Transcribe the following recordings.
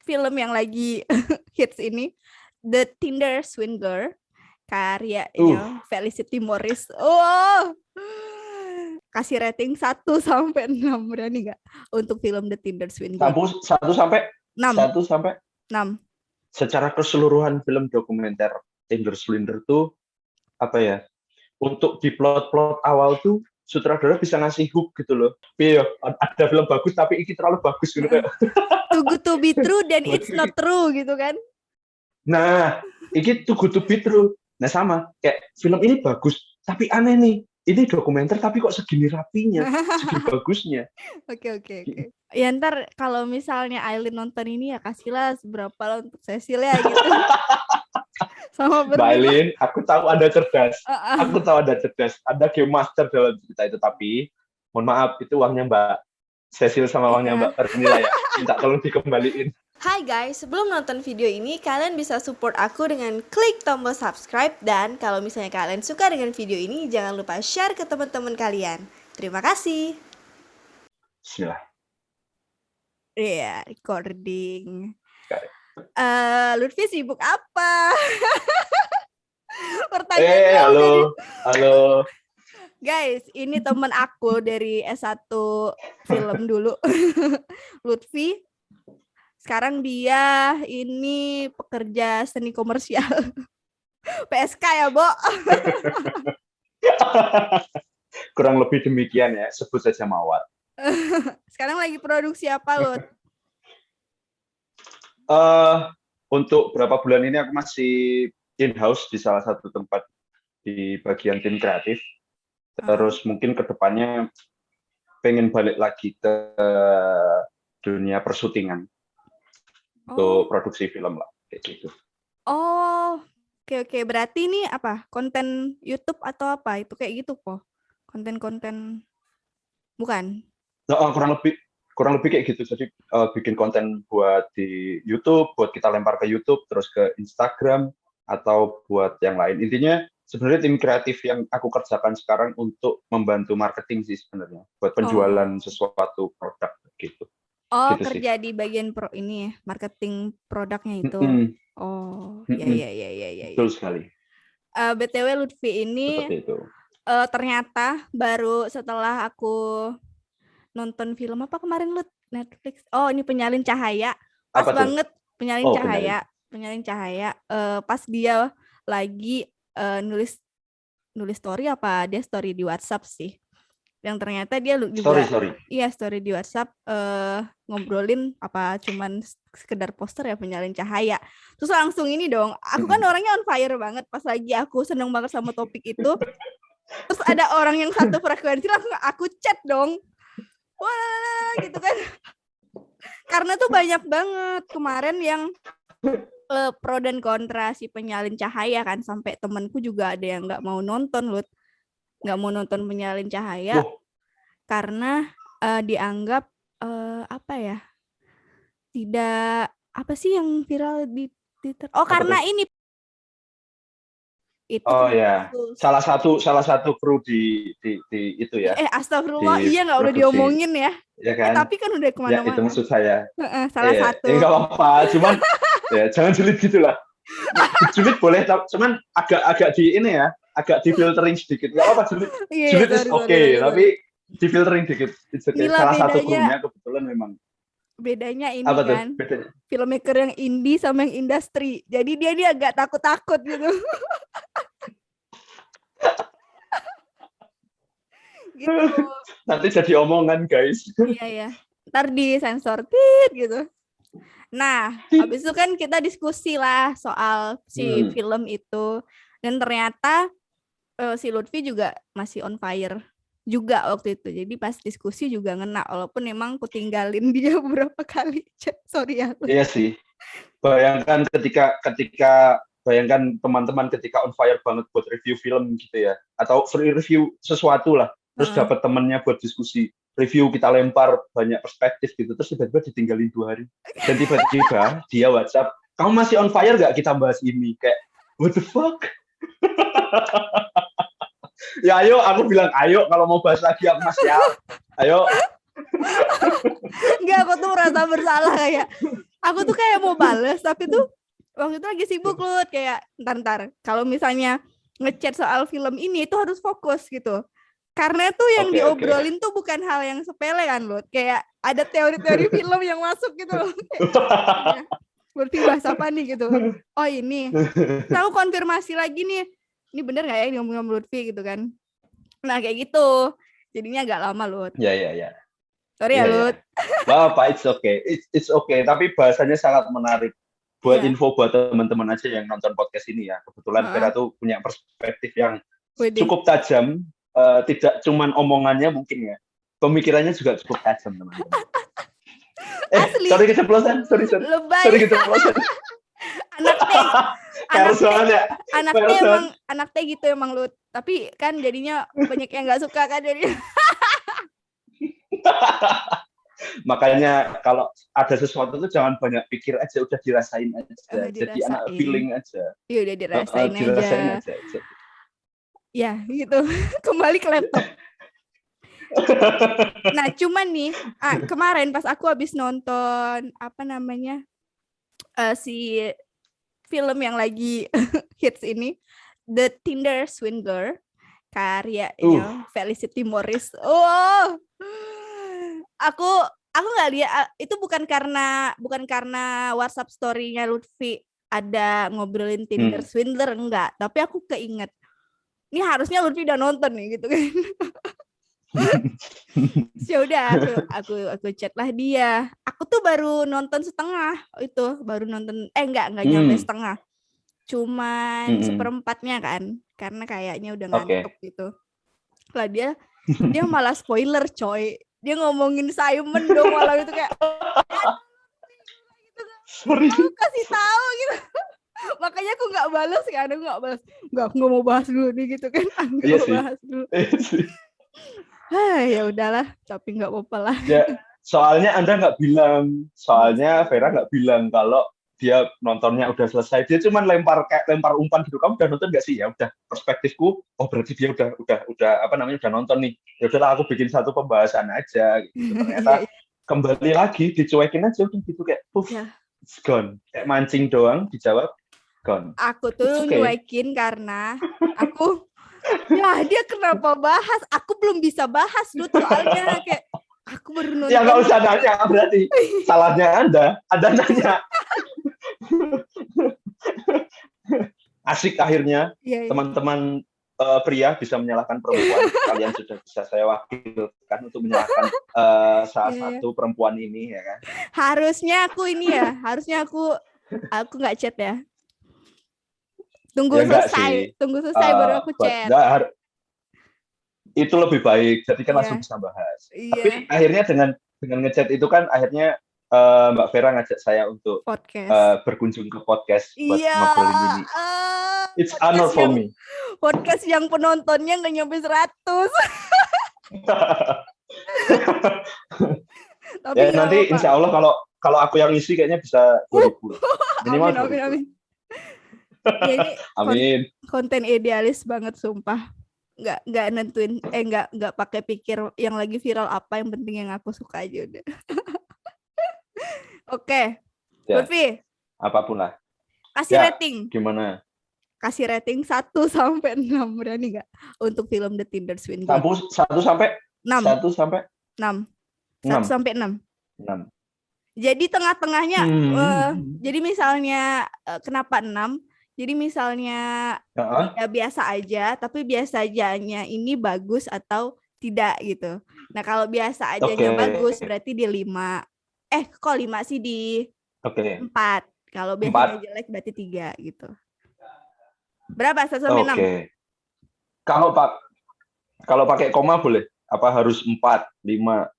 film yang lagi hits ini, The Tinder Swindler, karyanya Felicity Morris. Oh, kasih rating 1-6, berani nggak untuk film The Tinder Swindler? 1 sampai 6. Secara keseluruhan film dokumenter Tinder Swindler tuh apa ya? Untuk di plot awal tuh sutradara bisa ngasih hook gitu loh. Iya, ada film bagus tapi ini terlalu bagus gitu kayak. Too good to be true dan it's not true gitu kan. Nah, ini too good to be true. Nah sama, kayak film ini bagus tapi aneh nih. Ini dokumenter tapi kok segini rapinya, segini bagusnya. Oke. Ya ntar kalau misalnya Aileen nonton ini ya kasihlah seberapa lah untuk Cecil ya gitu. Sama Mbak Aileen, aku tahu Anda cerdas. Ada game master dalam cerita itu, tapi mohon maaf itu uangnya Mbak Cecil sama uangnya Mbak Pernila ya. Minta tolong dikembaliin. Hai guys, sebelum nonton video ini kalian bisa support aku dengan klik tombol subscribe, dan kalau misalnya kalian suka dengan video ini jangan lupa share ke teman-teman kalian. Terima kasih. Bismillah. Iya, recording. Lutfi sibuk apa? Pertanyaan halo. Guys, ini teman aku dari S1 film dulu. Lutfi. Sekarang dia ini pekerja seni komersial. PSK ya, Bo? Kurang lebih demikian ya, sebut saja Mawar. Sekarang lagi produksi apa, Lut? Untuk beberapa bulan ini aku masih in-house di salah satu tempat di bagian tim kreatif. Terus mungkin kedepannya pengen balik lagi ke dunia persyutingan. Untuk produksi film lah, kayak gitu. Oh, oke. Berarti ini apa? Konten YouTube atau apa? Itu kayak gitu kok. Konten-konten bukan? Kurang lebih kayak gitu. Jadi bikin konten buat di YouTube, buat kita lempar ke YouTube, terus ke Instagram atau buat yang lain. Intinya sebenarnya tim kreatif yang aku kerjakan sekarang untuk membantu marketing sih sebenarnya, buat penjualan sesuatu produk gitu. Oh, gitu kerja sih. di bagian ini ya, marketing produknya itu. Oh, iya. Betul sekali. BTW Lutfi ini ternyata baru setelah aku nonton film apa kemarin, Lut? Netflix. Oh, ini Penyalin Cahaya. Pas apa banget tuh? Penyalin Cahaya. Pas dia lagi nulis story apa dia story di WhatsApp sih. Yang ternyata dia juga story di WhatsApp ngobrolin apa cuman sekedar poster ya Penyalin Cahaya. Terus langsung ini dong, aku kan orangnya on fire banget pas lagi aku seneng banget sama topik itu. Terus ada orang yang satu frekuensi langsung aku chat dong. Wah, gitu kan. Karena tuh banyak banget kemarin yang pro dan kontra si Penyalin Cahaya kan, sampai temanku juga ada yang nggak mau nonton, Lut. Nggak mau nonton Penyalin Cahaya karena dianggap apa ya, tidak apa sih yang viral di Twitter. Karena ini itu ya salah satu kru di itu ya. Astagfirullah, iya nggak udah diomongin ya kan? Tapi kan udah kemana-mana. Itu maksud saya. Salah satu. Nggak apa-apa, cuman ya jangan julid gitulah. Julid boleh, cuman agak di ini ya, agak di filtering sedikit. Nggak apa-apa julid. Julid is oke, tapi di filtering dikit. Salah satu krunya kebetulan memang. Bedanya ini kan, filmmaker yang indie sama yang industri. Jadi dia agak takut-takut gitu. Gitu. Nanti jadi omongan, guys. Iya. Ntar di sensor gitu. Nah, habis itu kan kita diskusi lah soal si film itu. Dan ternyata si Lutfi juga masih on fire juga waktu itu. Jadi pas diskusi juga ngena, walaupun emang aku tinggalin dia beberapa kali. Sorry ya. Iya sih. Bayangkan bayangkan teman-teman ketika on fire banget buat review film gitu ya, atau review sesuatu lah, terus dapat temennya buat diskusi, review kita lempar banyak perspektif gitu, terus tiba-tiba ditinggalin 2 hari, dan tiba-tiba dia WhatsApp, kamu masih on fire nggak kita bahas ini? Kayak what the fuck? Ya ayo, aku bilang ayo kalau mau bahas lagi aku masih siap. Ayo. Enggak, aku tuh merasa bersalah kayak Aku tuh kayak mau bales, tapi tuh waktu itu lagi sibuk Lut, kayak ntar kalau misalnya ngechat soal film ini itu harus fokus gitu. Karena tuh yang Oke, oke. diobrolin tuh bukan hal yang sepele kan Lut, kayak ada teori-teori film yang masuk gitu loh. Kayak, berarti bahas apa nih gitu. Oh ini. Tahu konfirmasi lagi nih. Ini bener nggak ya ini ngomong Lutfi gitu kan. Nah kayak gitu. Jadinya agak lama Lut. Ya, ya, ya. Sorry ya Iya, ya. Lut. Apa, it's okay. It's okay. Tapi bahasanya sangat menarik. Buat Iya. info buat teman-teman aja yang nonton podcast ini ya. Kebetulan Vera tuh punya perspektif yang Widih. cukup tajam. Tidak cuman omongannya mungkin ya. Pemikirannya juga cukup tajam, teman-teman. Asli. Sorry keceplosan. Sorry Lebay. keceplosan. Anak teh. Anak teh gitu emang Lut. Tapi kan jadinya banyak yang nggak suka kan jadi. Makanya kalau ada sesuatu tuh jangan banyak pikir aja, udah dirasain aja. Jadi anak feeling aja. Iya udah dirasain aja. Ya gitu. Kembali ke laptop. Nah cuman nih kemarin pas aku habis nonton apa namanya si film yang lagi hits ini, The Tinder Swindler, karyanya Felicity Morris. Aku nggak lihat itu bukan karena WhatsApp story-nya Lutfi ada ngobrolin Tinder Swindler, enggak, tapi aku keinget ini harusnya Lutfi udah nonton nih gitu kan. Ya udah aku chat lah dia. Aku tuh baru nonton setengah itu, enggak nyampe setengah. Cuman seperempatnya kan, karena kayaknya udah ngantuk gitu. Lah dia malah spoiler coy. Dia ngomongin Simon dong malah itu kayak sorry. Aku kasih tahu gitu. Makanya aku nggak balas kan, aku nggak mau bahas dulu nih gitu kan. Iya sih. Bahas dulu. Ya udahlah, tapi nggak apa-apa lah. Ya, soalnya Vera nggak bilang kalau dia nontonnya udah selesai. Dia cuma lempar umpan gitu. Kamu udah nonton nggak sih? Ya udah, perspektifku. Oh berarti dia udah udah nonton nih. Ya udahlah, aku bikin satu pembahasan aja. Gitu. Ternyata kembali lagi dicuekin aja udah gitu kayak, it's gone. Kayak mancing doang, dijawab gone. Aku tuh nyuekin karena aku dia kenapa bahas? Aku belum bisa bahas dulu soalnya kayak aku baru nonton. Ya nggak usah nanya berarti. Salahnya Anda nanya. Asik akhirnya teman-teman pria bisa menyalahkan perempuan. Kalian sudah bisa saya wakilkan untuk menyalahkan salah satu perempuan ini ya kan. Harusnya aku nggak chat ya. Tunggu selesai baru aku chat. Itu lebih baik, jadi kan langsung bisa bahas. Tapi akhirnya dengan ngechat itu kan akhirnya Mbak Vera ngajak saya untuk berkunjung ke podcast buat ngobrolin ini. It's honor for me. Podcast yang penontonnya nggak nyampe 100. Tapi ya nanti insya Allah kalau aku yang isi kayaknya bisa 2000. Minimal amin. Ya, ini amin. Konten idealis banget sumpah. Nggak nentuin nggak pakai pikir yang lagi viral apa, yang penting yang aku suka aja udah. Oke. Lutfi. Apapun lah. Kasih rating. Gimana? Kasih rating 1 sampai 6, berani nggak untuk film The Tinder Swindler? 1 sampai 6. 1 sampai 6. 1 sampai 6. 6. Jadi tengah-tengahnya jadi misalnya kenapa 6? Jadi misalnya ya biasa aja, tapi biasa ajanya ini bagus atau tidak gitu. Nah kalau biasa ajanya bagus berarti di 5. Kok 5 sih, di 4. Kalau biasanya jelek berarti 3 gitu. Berapa 1 sampai 6? Kalau pakai koma boleh? Apa harus 4, 5?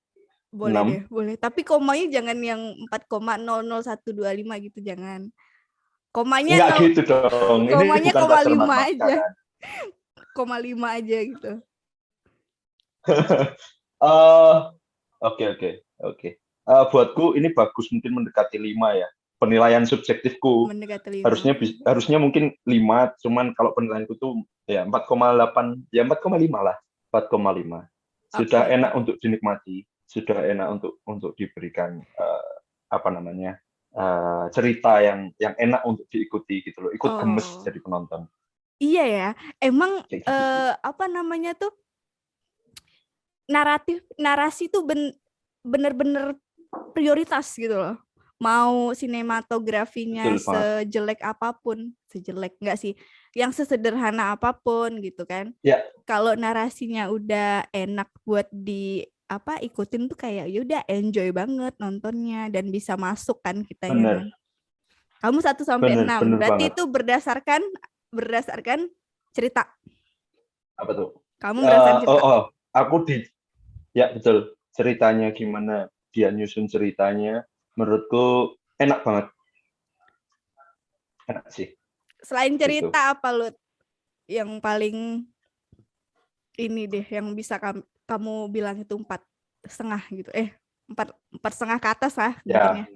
Boleh 6? Boleh. Tapi komanya jangan yang 4,00125 gitu, jangan. Komanya enggak gitu dong. Komanya ini bukan 0,5 aja. 0,5 aja gitu. Oke. Buatku ini bagus, mungkin mendekati 5 ya. Penilaian subjektifku. Mendekati 5. Harusnya mungkin 5, cuman kalau penilaianku tuh ya 4,8, ya 4,5 lah. 4,5. Sudah enak untuk dinikmati, sudah enak untuk diberikan cerita yang enak untuk diikuti gitu loh, ikut gemes Oh. jadi penonton. Iya ya, emang Kayak gitu sih. apa namanya tuh, narasi tuh bener-bener prioritas gitu loh. Mau sinematografinya Betul banget. sejelek enggak sih, yang sesederhana apapun gitu kan. Ya, Kalau narasinya udah enak buat ikutin tuh kayak ya udah enjoy banget nontonnya dan bisa masuk kan kitanya kan. bener, Kamu 1 sampai 6, bener berarti banget. itu berdasarkan cerita. Apa tuh? Kamu berdasarkan cerita. Aku ya betul, ceritanya gimana dia nyusun ceritanya, menurutku enak banget, enak sih. Selain Gitu. cerita apa lu yang paling ini deh yang bisa kamu bilang itu 4,5 gitu, 4,5 ke atas lah mungkin ya, Ya,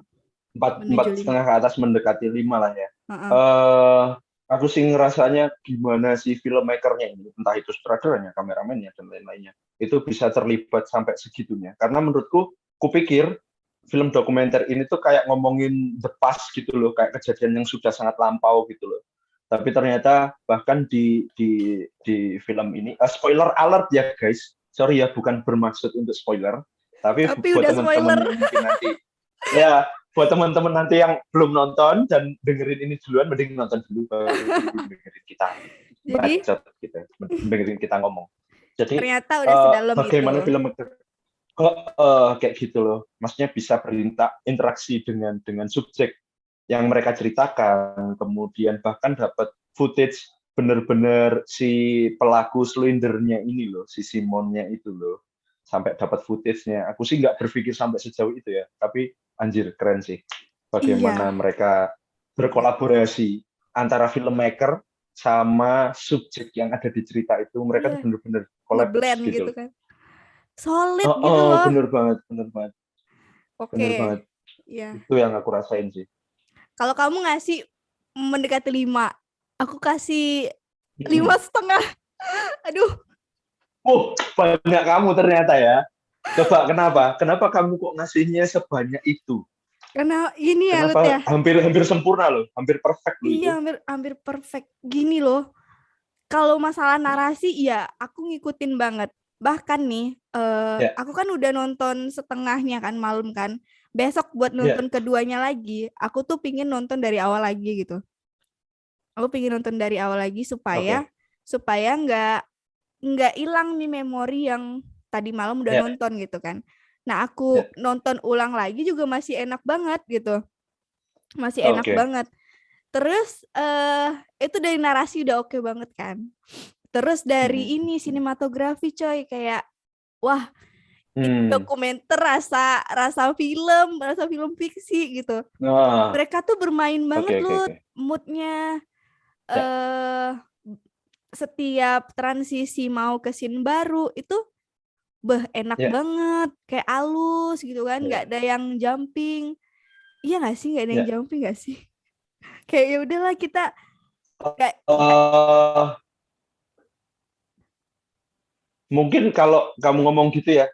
empat menuju 5. setengah ke atas mendekati 5 lah ya. Uh-uh. Aku sih ngerasanya gimana si filmmakernya ini, entah itu sutradaranya, kameramennya dan lain-lainnya, itu bisa terlibat sampai segitunya. Karena menurutku, kupikir film dokumenter ini tuh kayak ngomongin the past gitu loh, kayak kejadian yang sudah sangat lampau gitu loh. Tapi ternyata bahkan di film ini, spoiler alert ya guys, sorry ya, bukan bermaksud untuk spoiler, tapi buat Udah teman-teman spoiler. yang mungkin nanti ya, buat teman-teman nanti yang belum nonton dan dengerin ini duluan, mending nonton dulu baru dengerin kita Jadi bacot gitu, dengerin kita ngomong. Jadi ternyata udah sedalam itu. bagaimana film kayak gitu loh, maksudnya bisa berinteraksi dengan subjek yang mereka ceritakan, kemudian bahkan dapat footage bener-bener si pelaku selindernya ini loh, si Simonnya itu loh, sampai dapat footage-nya. Aku sih nggak berpikir sampai sejauh itu ya, tapi anjir keren sih bagaimana Iya. mereka berkolaborasi antara filmmaker sama subjek yang ada di cerita itu. Mereka tuh Iya. bener-bener Ngeblend kolaps gitu gitu loh. kan. Solid gitu loh. Bener banget, bener banget, bener Oke. banget. Iya. Itu yang aku rasain sih. Kalau kamu ngasih mendekati 5, aku kasih 5,5. Aduh. Banyak kamu ternyata ya. Coba kenapa kamu kok ngasihnya sebanyak itu? Karena ini ya Lut Kenapa ya. hampir sempurna loh, hampir perfect loh itu. Iya, hampir perfect. Gini loh. Kalau masalah narasi ya aku ngikutin banget. Bahkan nih, Ya, aku kan udah nonton setengahnya kan malam kan. Besok buat ya, nonton keduanya lagi, aku tuh pingin nonton dari awal lagi gitu. Aku pingin nonton dari awal lagi supaya oke. nggak hilang nih memori yang tadi malam udah Ya, nonton gitu kan. Nah, aku ya. nonton ulang lagi juga masih enak banget gitu. Masih enak Oke. banget. Terus itu dari narasi udah oke banget kan. Terus dari ini sinematografi coy, kayak wah, ini dokumenter rasa film fiksi gitu. Nah, Mereka tuh bermain banget loh oke. moodnya. Ya, eh Setiap transisi mau ke scene baru itu enak ya, banget, kayak halus gitu kan, nggak ya, ada yang jumping. Iya nggak sih, nggak ada yang ya. jumping nggak sih? Kayak ya udahlah kita kayak Uh, Mungkin kalau kamu ngomong gitu ya,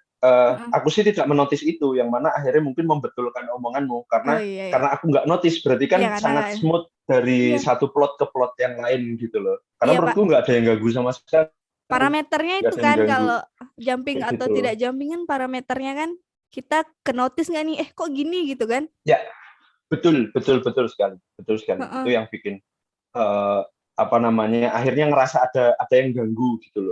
aku sih tidak menotis itu, yang mana akhirnya mungkin membetulkan omonganmu, oh karena iya ya, aku nggak notice, berarti iya kan karena sangat smooth dari iya satu plot ke plot yang lain gitu loh. Karena iya Pak, menurutku nggak ada yang ganggu sama sekali, parameternya nggak itu ada yang kan ganggu kalau jumping kayak atau gitu. tidak jumping kan parameternya kan kita ke notice nggak nih, kok gini gitu kan? Ya, betul sekali, betul sekali. Itu Heeh. yang bikin eh, apa namanya, akhirnya ngerasa ada yang ganggu gitu loh.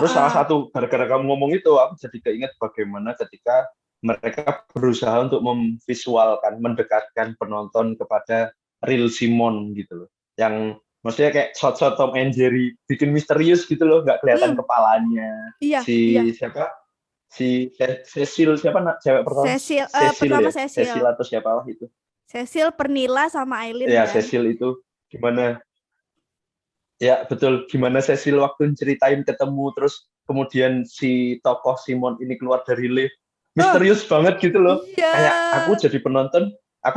Terus salah Heeh. satu gara-gara kamu ngomong itu, aku jadi keinget bagaimana ketika mereka berusaha untuk memvisualkan, mendekatkan penonton kepada real Simon gitu loh. Yang maksudnya kayak shot-shot Tom and Jerry, bikin misterius gitu loh, nggak kelihatan kepalanya. Iya, iya. Si siapa? Si Cecil siapa cewek pertama? Cecil, Cecil pertama ya, Cecil Cecil. atau siapa lah itu? Cecil, Pernila sama Aileen Ya kan? Cecil itu gimana? Ya betul, gimana Cecil waktu ceritain ketemu, terus kemudian si tokoh Simon ini keluar dari lift, Oh, misterius banget gitu loh. iya. Kayak aku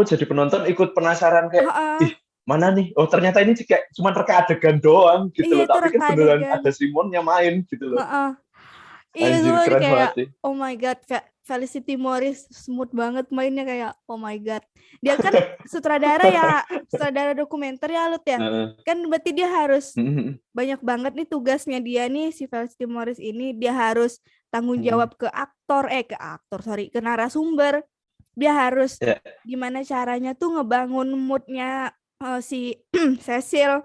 jadi penonton ikut penasaran kayak, Heeh. ih mana nih? Oh ternyata ini kayak cuma reka adegan doang gitu Iya loh. itu Tak pikir reka beneran adegan. ada Simonnya main gitu loh. Heeh. Iya Anjir semua keren kayak banget sih. oh my god, kayak Felicity Morris smooth banget mainnya, kayak oh my god. Dia kan sutradara dokumenter ya Lut ya. Kan berarti dia harus banyak banget nih tugasnya dia nih, si Felicity Morris ini. Dia harus tanggung jawab ke narasumber. Dia harus gimana caranya tuh ngebangun moodnya si Cecil,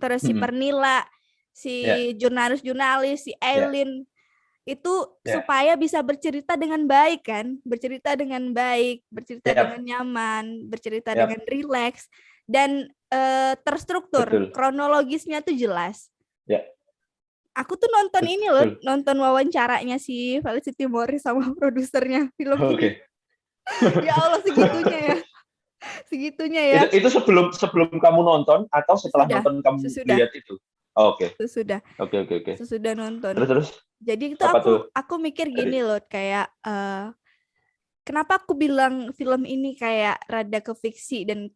terus si Pernilla, si jurnalis, si Eileen, itu supaya bisa bercerita dengan baik kan, bercerita dengan nyaman, bercerita dengan rileks, dan terstruktur. Betul. Kronologisnya tuh jelas. Aku tuh nonton ini loh, nonton wawancaranya si Felicity Morris sama produsernya film ini. Ya Allah, segitunya ya. Itu sebelum kamu nonton atau setelah nonton kamu lihat itu? Oke. Sesudah. Oke. Sesudah nonton. Terus. Jadi itu aku mikir gini loh, kayak kenapa aku bilang film ini kayak rada ke fiksi dan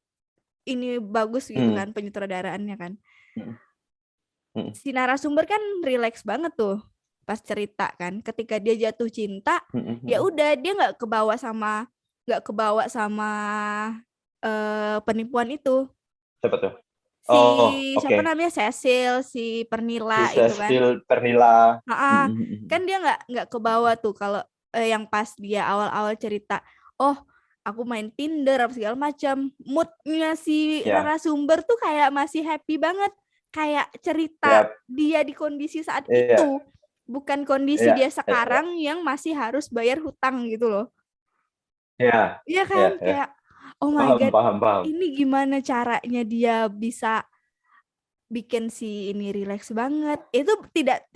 ini bagus gitu kan penyutradaraannya kan. Si narasumber kan rileks banget tuh pas cerita kan. Ketika dia jatuh cinta, ya udah dia nggak kebawa sama penipuan itu. Siapa tuh? Siapa namanya, Cecil, si Pernilla itu kan. Cecil, Pernilla. Kan dia nggak kebawa tuh kalau yang pas dia awal-awal cerita, oh aku main Tinder apa segala macam. Moodnya si narasumber tuh kayak masih happy banget, kayak cerita dia di kondisi saat itu, bukan kondisi dia sekarang yang masih harus bayar hutang gitu loh. Iya kan, kayak oh my god, paham. Ini gimana caranya dia bisa bikin si ini rileks banget. Itu tidak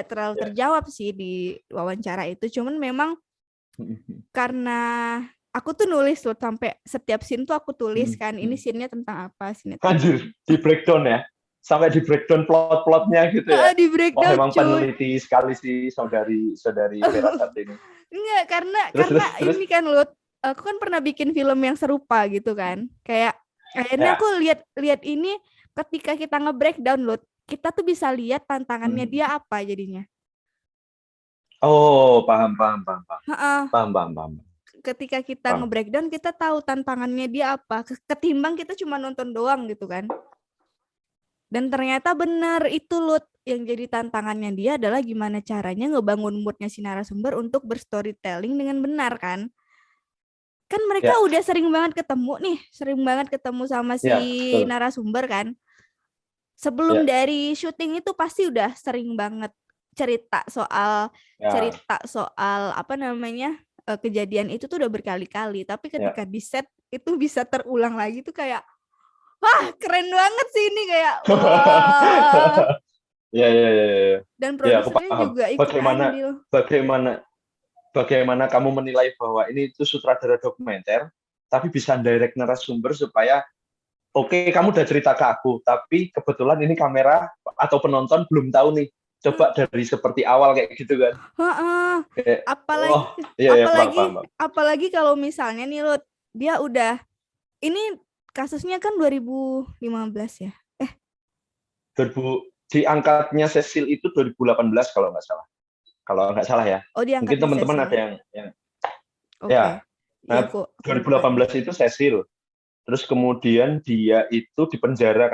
terlalu terjawab sih di wawancara itu. Cuman memang karena aku tuh nulis loh, sampai setiap scene tuh aku tulis kan, ini scene-nya tentang apa, Anjir, di breakdown ya. Sampai di breakdown plot-plotnya gitu ya. Di breakdown, emang peneliti sekali sih saudari Vera saat ini. Enggak, karena ini kan Lut, aku kan pernah bikin film yang serupa gitu kan. Kayak akhirnya aku lihat ini, ketika kita nge-breakdown Lut, kita tuh bisa lihat tantangannya dia apa jadinya. Oh, paham. Ketika kita nge-breakdown, kita tahu tantangannya dia apa, ketimbang kita cuma nonton doang gitu kan. Dan ternyata benar itu Lut, yang jadi tantangannya dia adalah gimana caranya ngebangun moodnya si narasumber untuk berstorytelling dengan benar kan. Kan mereka udah sering banget ketemu sama si narasumber kan. Sebelum dari syuting itu pasti udah sering banget cerita soal apa namanya, kejadian itu tuh udah berkali-kali. Tapi ketika di set itu bisa terulang lagi tuh kayak, wah keren banget sih ini, kayak wah. Dan produsernya juga ikut andil. Bagaimana kamu menilai bahwa ini itu sutradara dokumenter, tapi bisa direct narasumber supaya kamu udah cerita ke aku, tapi kebetulan ini kamera atau penonton belum tahu nih. Coba dari seperti awal kayak gitu kan. Apalagi kalau misalnya nih Lut, dia udah, ini kasusnya kan 2015 ya. Diangkatnya Cecil itu 2018 kalau nggak salah. Ya. Mungkin teman-teman ada yang ya. Nah, 2018 itu Cecil. Terus kemudian dia itu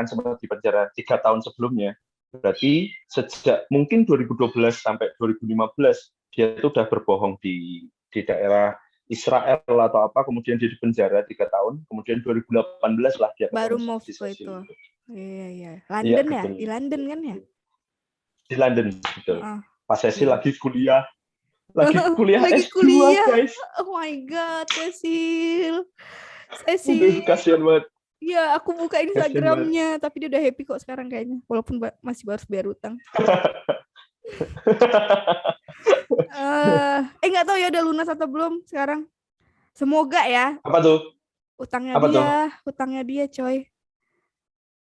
sempat dipenjara 3 tahun sebelumnya. Berarti sejak mungkin 2012 sampai 2015 dia itu udah berbohong di daerah Israel atau apa, kemudian dia dipenjara 3 tahun, kemudian 2018 lah dia baru move ke itu. Iya. London ya? Di London kan ya? Di London, betul. Pas Cecil lagi kuliah S2, guys. Oh my god, Cecil. Kasihan banget. Iya, aku buka Instagramnya, tapi dia udah happy kok sekarang kayaknya, walaupun masih harus bayar utang. Nggak tahu ya udah lunas atau belum sekarang. Semoga ya. Apa tuh? Utangnya dia, coy.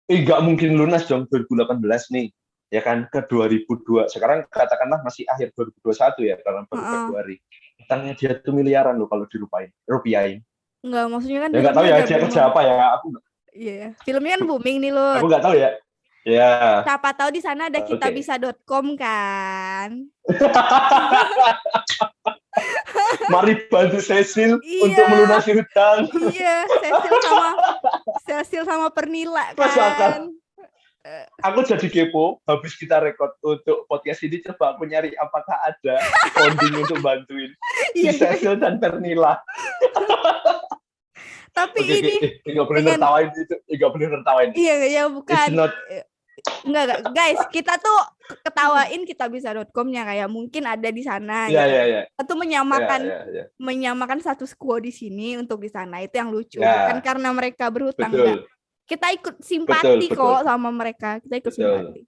Nggak mungkin lunas dong 2018 nih. Ya kan, ke 2002. Sekarang katakanlah masih akhir 2021 ya, karena baru Februari. Utangnya dia tuh miliaran loh kalau dirupiahin. Enggak, maksudnya kan. Ya nggak tahu ya dia kerja apa ya. Iya, filmnya kan booming nih loh. Aku nggak tahu ya. Ya. Siapa tahu di sana ada kitabisa.com kan. Mari bantu Cecil Iya. untuk melunasi hutang. Iya, Cecil sama Pernila Masakan. kan. Aku jadi kepo, habis kita rekod untuk podcast ini, coba aku nyari apakah ada founding untuk bantuin si Cecil dan Pernila. Tapi Oke, ini nggak boleh nertawain itu, nggak boleh nertawain. Iya, ya bukan. It's not... Enggak, guys, kita tuh ketawain kitabisa.com-nya kayak mungkin ada di sana. Iya, gitu. iya, iya. Atau menyamakan status quo di sini untuk di sana, itu yang lucu. Ya. Bukan karena mereka berhutang, Betul. enggak. Kita ikut simpati Betul. kok sama mereka. Kita ikut simpati.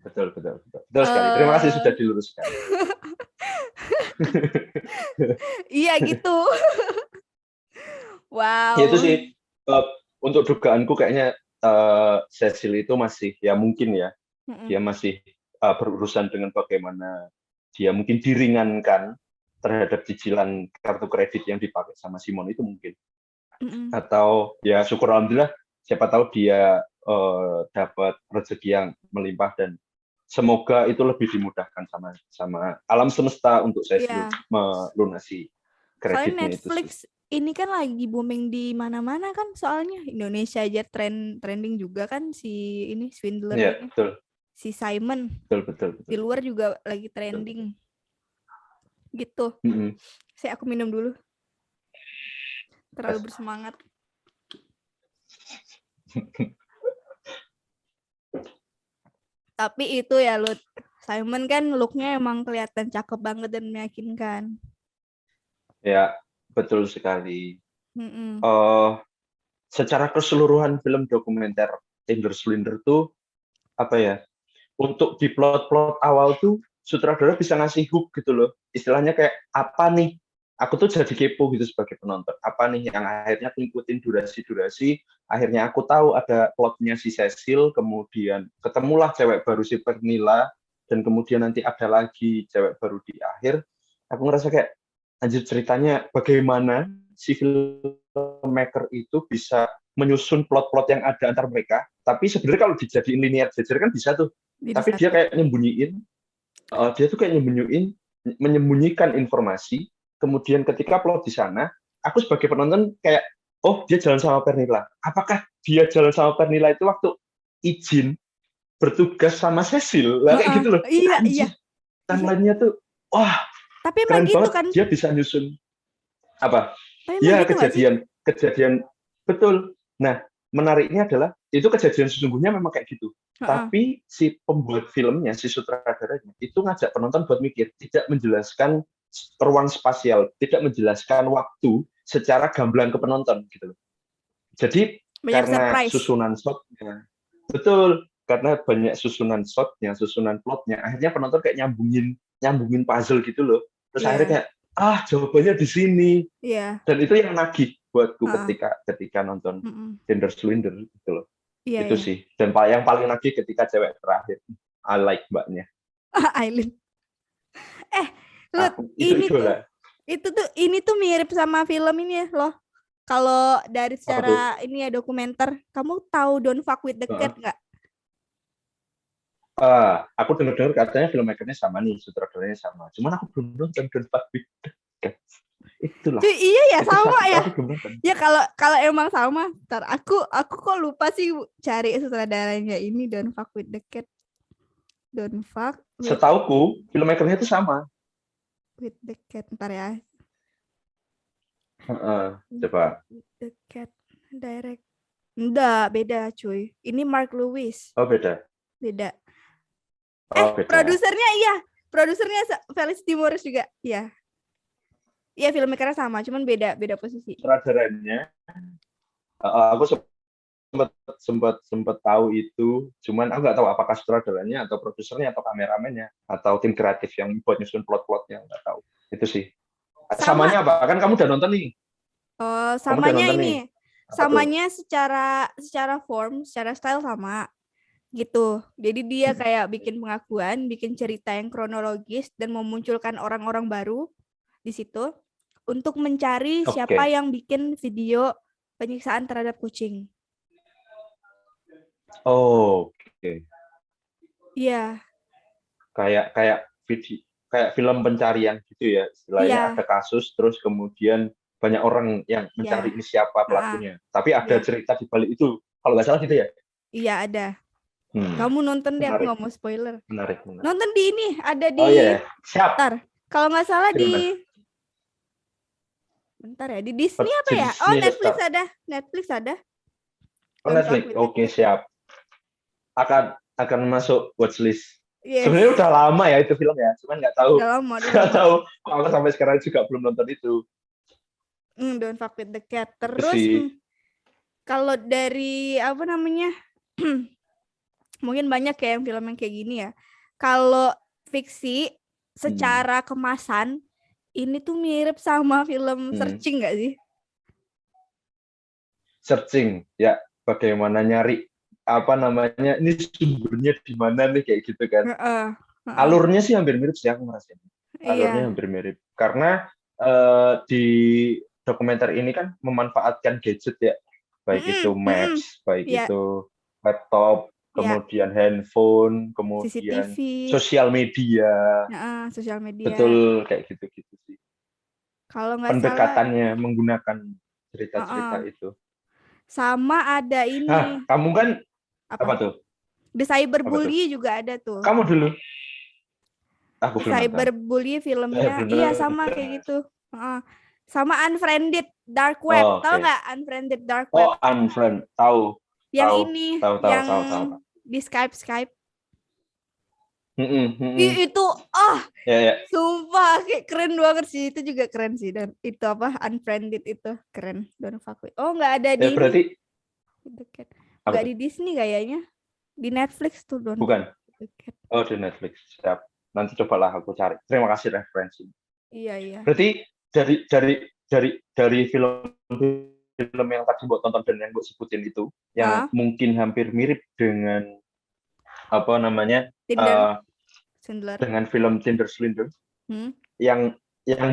Betul sekali. Terima kasih sudah diluruskan. Iya gitu. Wow. Ya, itu sih untuk dugaanku kayaknya Cecil itu masih ya mungkin ya dia masih berurusan dengan bagaimana dia mungkin diringankan terhadap cicilan kartu kredit yang dipakai sama Simon itu mungkin. Atau ya syukur alhamdulillah siapa tahu dia dapat rezeki yang melimpah dan semoga itu lebih dimudahkan sama alam semesta untuk Cecil melunasi kreditnya. Soalnya Netflix itu ini kan lagi booming di mana-mana kan, soalnya Indonesia aja trending juga kan si ini Swindler ya, ini. betul. Si Simon. Betul. Di luar juga lagi trending. Gitu. Saya aku minum dulu. Terlalu bersemangat. Tapi itu ya Lut, Simon kan looknya emang kelihatan cakep banget dan meyakinkan. Ya, betul sekali. Secara keseluruhan film dokumenter Tinder Swindler tuh apa ya? Untuk di plot awal tuh sutradara bisa ngasih hook gitu loh. Istilahnya kayak apa nih? Aku tuh jadi kepo gitu sebagai penonton. Apa nih yang akhirnya ngikutin durasi. Akhirnya aku tahu ada plotnya si Cecil, kemudian ketemulah cewek baru si Pernila, dan kemudian nanti ada lagi cewek baru di akhir. Aku ngerasa kayak anjir, ceritanya bagaimana si filmmaker itu bisa menyusun plot-plot yang ada antar mereka. Tapi sebenarnya kalau dijadiin linear jajar kan bisa tuh. Tapi dia kayak nyembunyiin. Dia tuh kayak menyembunyikan informasi. Kemudian ketika plot di sana, aku sebagai penonton kayak, oh dia jalan sama Pernila. Apakah dia jalan sama Pernila itu waktu izin bertugas sama Cecil? Lah kayak gitu loh. Iya. Timeline-nya tuh, wah, tapi keren gitu banget. Kan? Dia bisa nyusun apa? Ya gitu kejadian betul. Nah, menariknya adalah itu kejadian sesungguhnya memang kayak gitu. Tapi si pembuat filmnya, si sutradaranya itu ngajak penonton buat mikir, tidak menjelaskan ruang spasial, tidak menjelaskan waktu secara gamblang ke penonton gitu loh. Jadi banyak karena surprise. Susunan shotnya, betul, karena banyak susunan shotnya, susunan plotnya, akhirnya penonton kayak nyambungin puzzle gitu loh. Terus akhirnya kayak jawabannya di sini. Dan itu yang nagih buatku ketika nonton Tinder Swindler gitu loh. Itu sih. Dan yang paling nagih ketika cewek terakhir. I like mbaknya. Aileen. Lut, ini tuh mirip sama film ini loh. Kalau dari secara ini ya dokumenter, kamu tahu Don't Fuck with the Cat nggak? Aku dengar katanya filmmakernya sama nih, sutradaranya sama. Cuman aku belum nonton Don't Fuck with the Cat. Itulah. Cuy, iya ya sama ya. Ya kalau emang sama, ntar aku kok lupa sih cari sutradaranya ini Don't Fuck with the Cat. Don't Fuck. Setauku filmmakernya itu sama. With the Cat, ntar ya. Coba. With the Cat direct. Enggak, beda cuy. Ini Mark Lewis. Oh, beda. Beda. Beda. Produsernya Felicity Morris juga. Iya. Iya, filmmakernya sama, cuman beda posisi. Sutradaranya, aku sempat tahu itu, cuman aku nggak tahu apakah sutradaranya atau produsernya atau kameramennya atau tim kreatif yang buat nyusun plot-plotnya, nggak tahu. Itu sih. Samanya apa? Kan kamu udah nonton nih. Samanya ini. Samanya secara form, secara style sama gitu. Jadi dia kayak bikin pengakuan, bikin cerita yang kronologis dan memunculkan orang-orang baru di situ untuk mencari siapa yang bikin video penyiksaan terhadap kucing. Oke. Iya. Kayak video, kayak film pencarian gitu ya istilahnya, Iya, ada kasus terus kemudian banyak orang yang mencari iya. ini siapa Heeh, pelakunya, tapi ada iya. cerita di balik itu kalau nggak salah gitu ya. Iya ada. Hmm, Kamu nonton deh, aku menarik nggak mau spoiler. menarik menarik. Nonton di ini, ada Oh di, iya, siap. bentar. Kalau nggak salah Di mana? di, bentar ya, di Disney apa Di ya? Oh, Disney Netflix Star. ada. Netflix ada. Oh, Don't Fuck Netflix. with the Oke, Cat. siap. Akan masuk watchlist. Sebenarnya Yes. udah lama ya itu film ya, cuman nggak tahu Udah lama, udah nggak lama. tahu. Aku sampai sekarang juga belum nonton itu. Don't Fuck with the Cat. Itu Terus sih. kalau dari apa namanya? Mungkin banyak ya yang film yang kayak gini ya. Kalau fiksi secara kemasan ini tuh mirip sama film Searching nggak sih? Searching ya, bagaimana nyari apa namanya, ini sumbernya di mana nih kayak gitu kan. Alurnya sih hampir mirip sih aku ngerasain. Alurnya hampir mirip karena di dokumenter ini kan memanfaatkan gadget ya, baik itu Maps, baik itu laptop, kemudian handphone, kemudian CCTV, sosial media. sosial media. Betul, kayak gitu-gitu sih. Kalau nggak pendekatannya salah, menggunakan cerita-cerita itu. Sama ada ini. Nah, kamu kan apa tuh? The Cyberbully juga ada tuh. Kamu dulu. Aku belum nonton. Cyberbully filmnya, iya sama kayak gitu. Sama Unfriended Dark Web, tahu nggak Unfriended Dark Web? Oh, Unfriend, tahu. Yang tahu, ini, tahu, yang tahu. di Skype. Itu, ya. Sumpah kayak keren banget sih, itu juga keren sih. Dan itu apa, Unfriended itu keren. Don't fuck with. Oh nggak ada di berarti nggak di Disney kayaknya, di Netflix tuh Don't. Bukan. Oh di Netflix, siap. Nanti cobalah aku cari. Terima kasih referensi. Iya. Berarti dari film yang tadi buat tonton dan yang buat sebutin itu, yang mungkin hampir mirip dengan apa namanya, dengan film Tinder Swindler, yang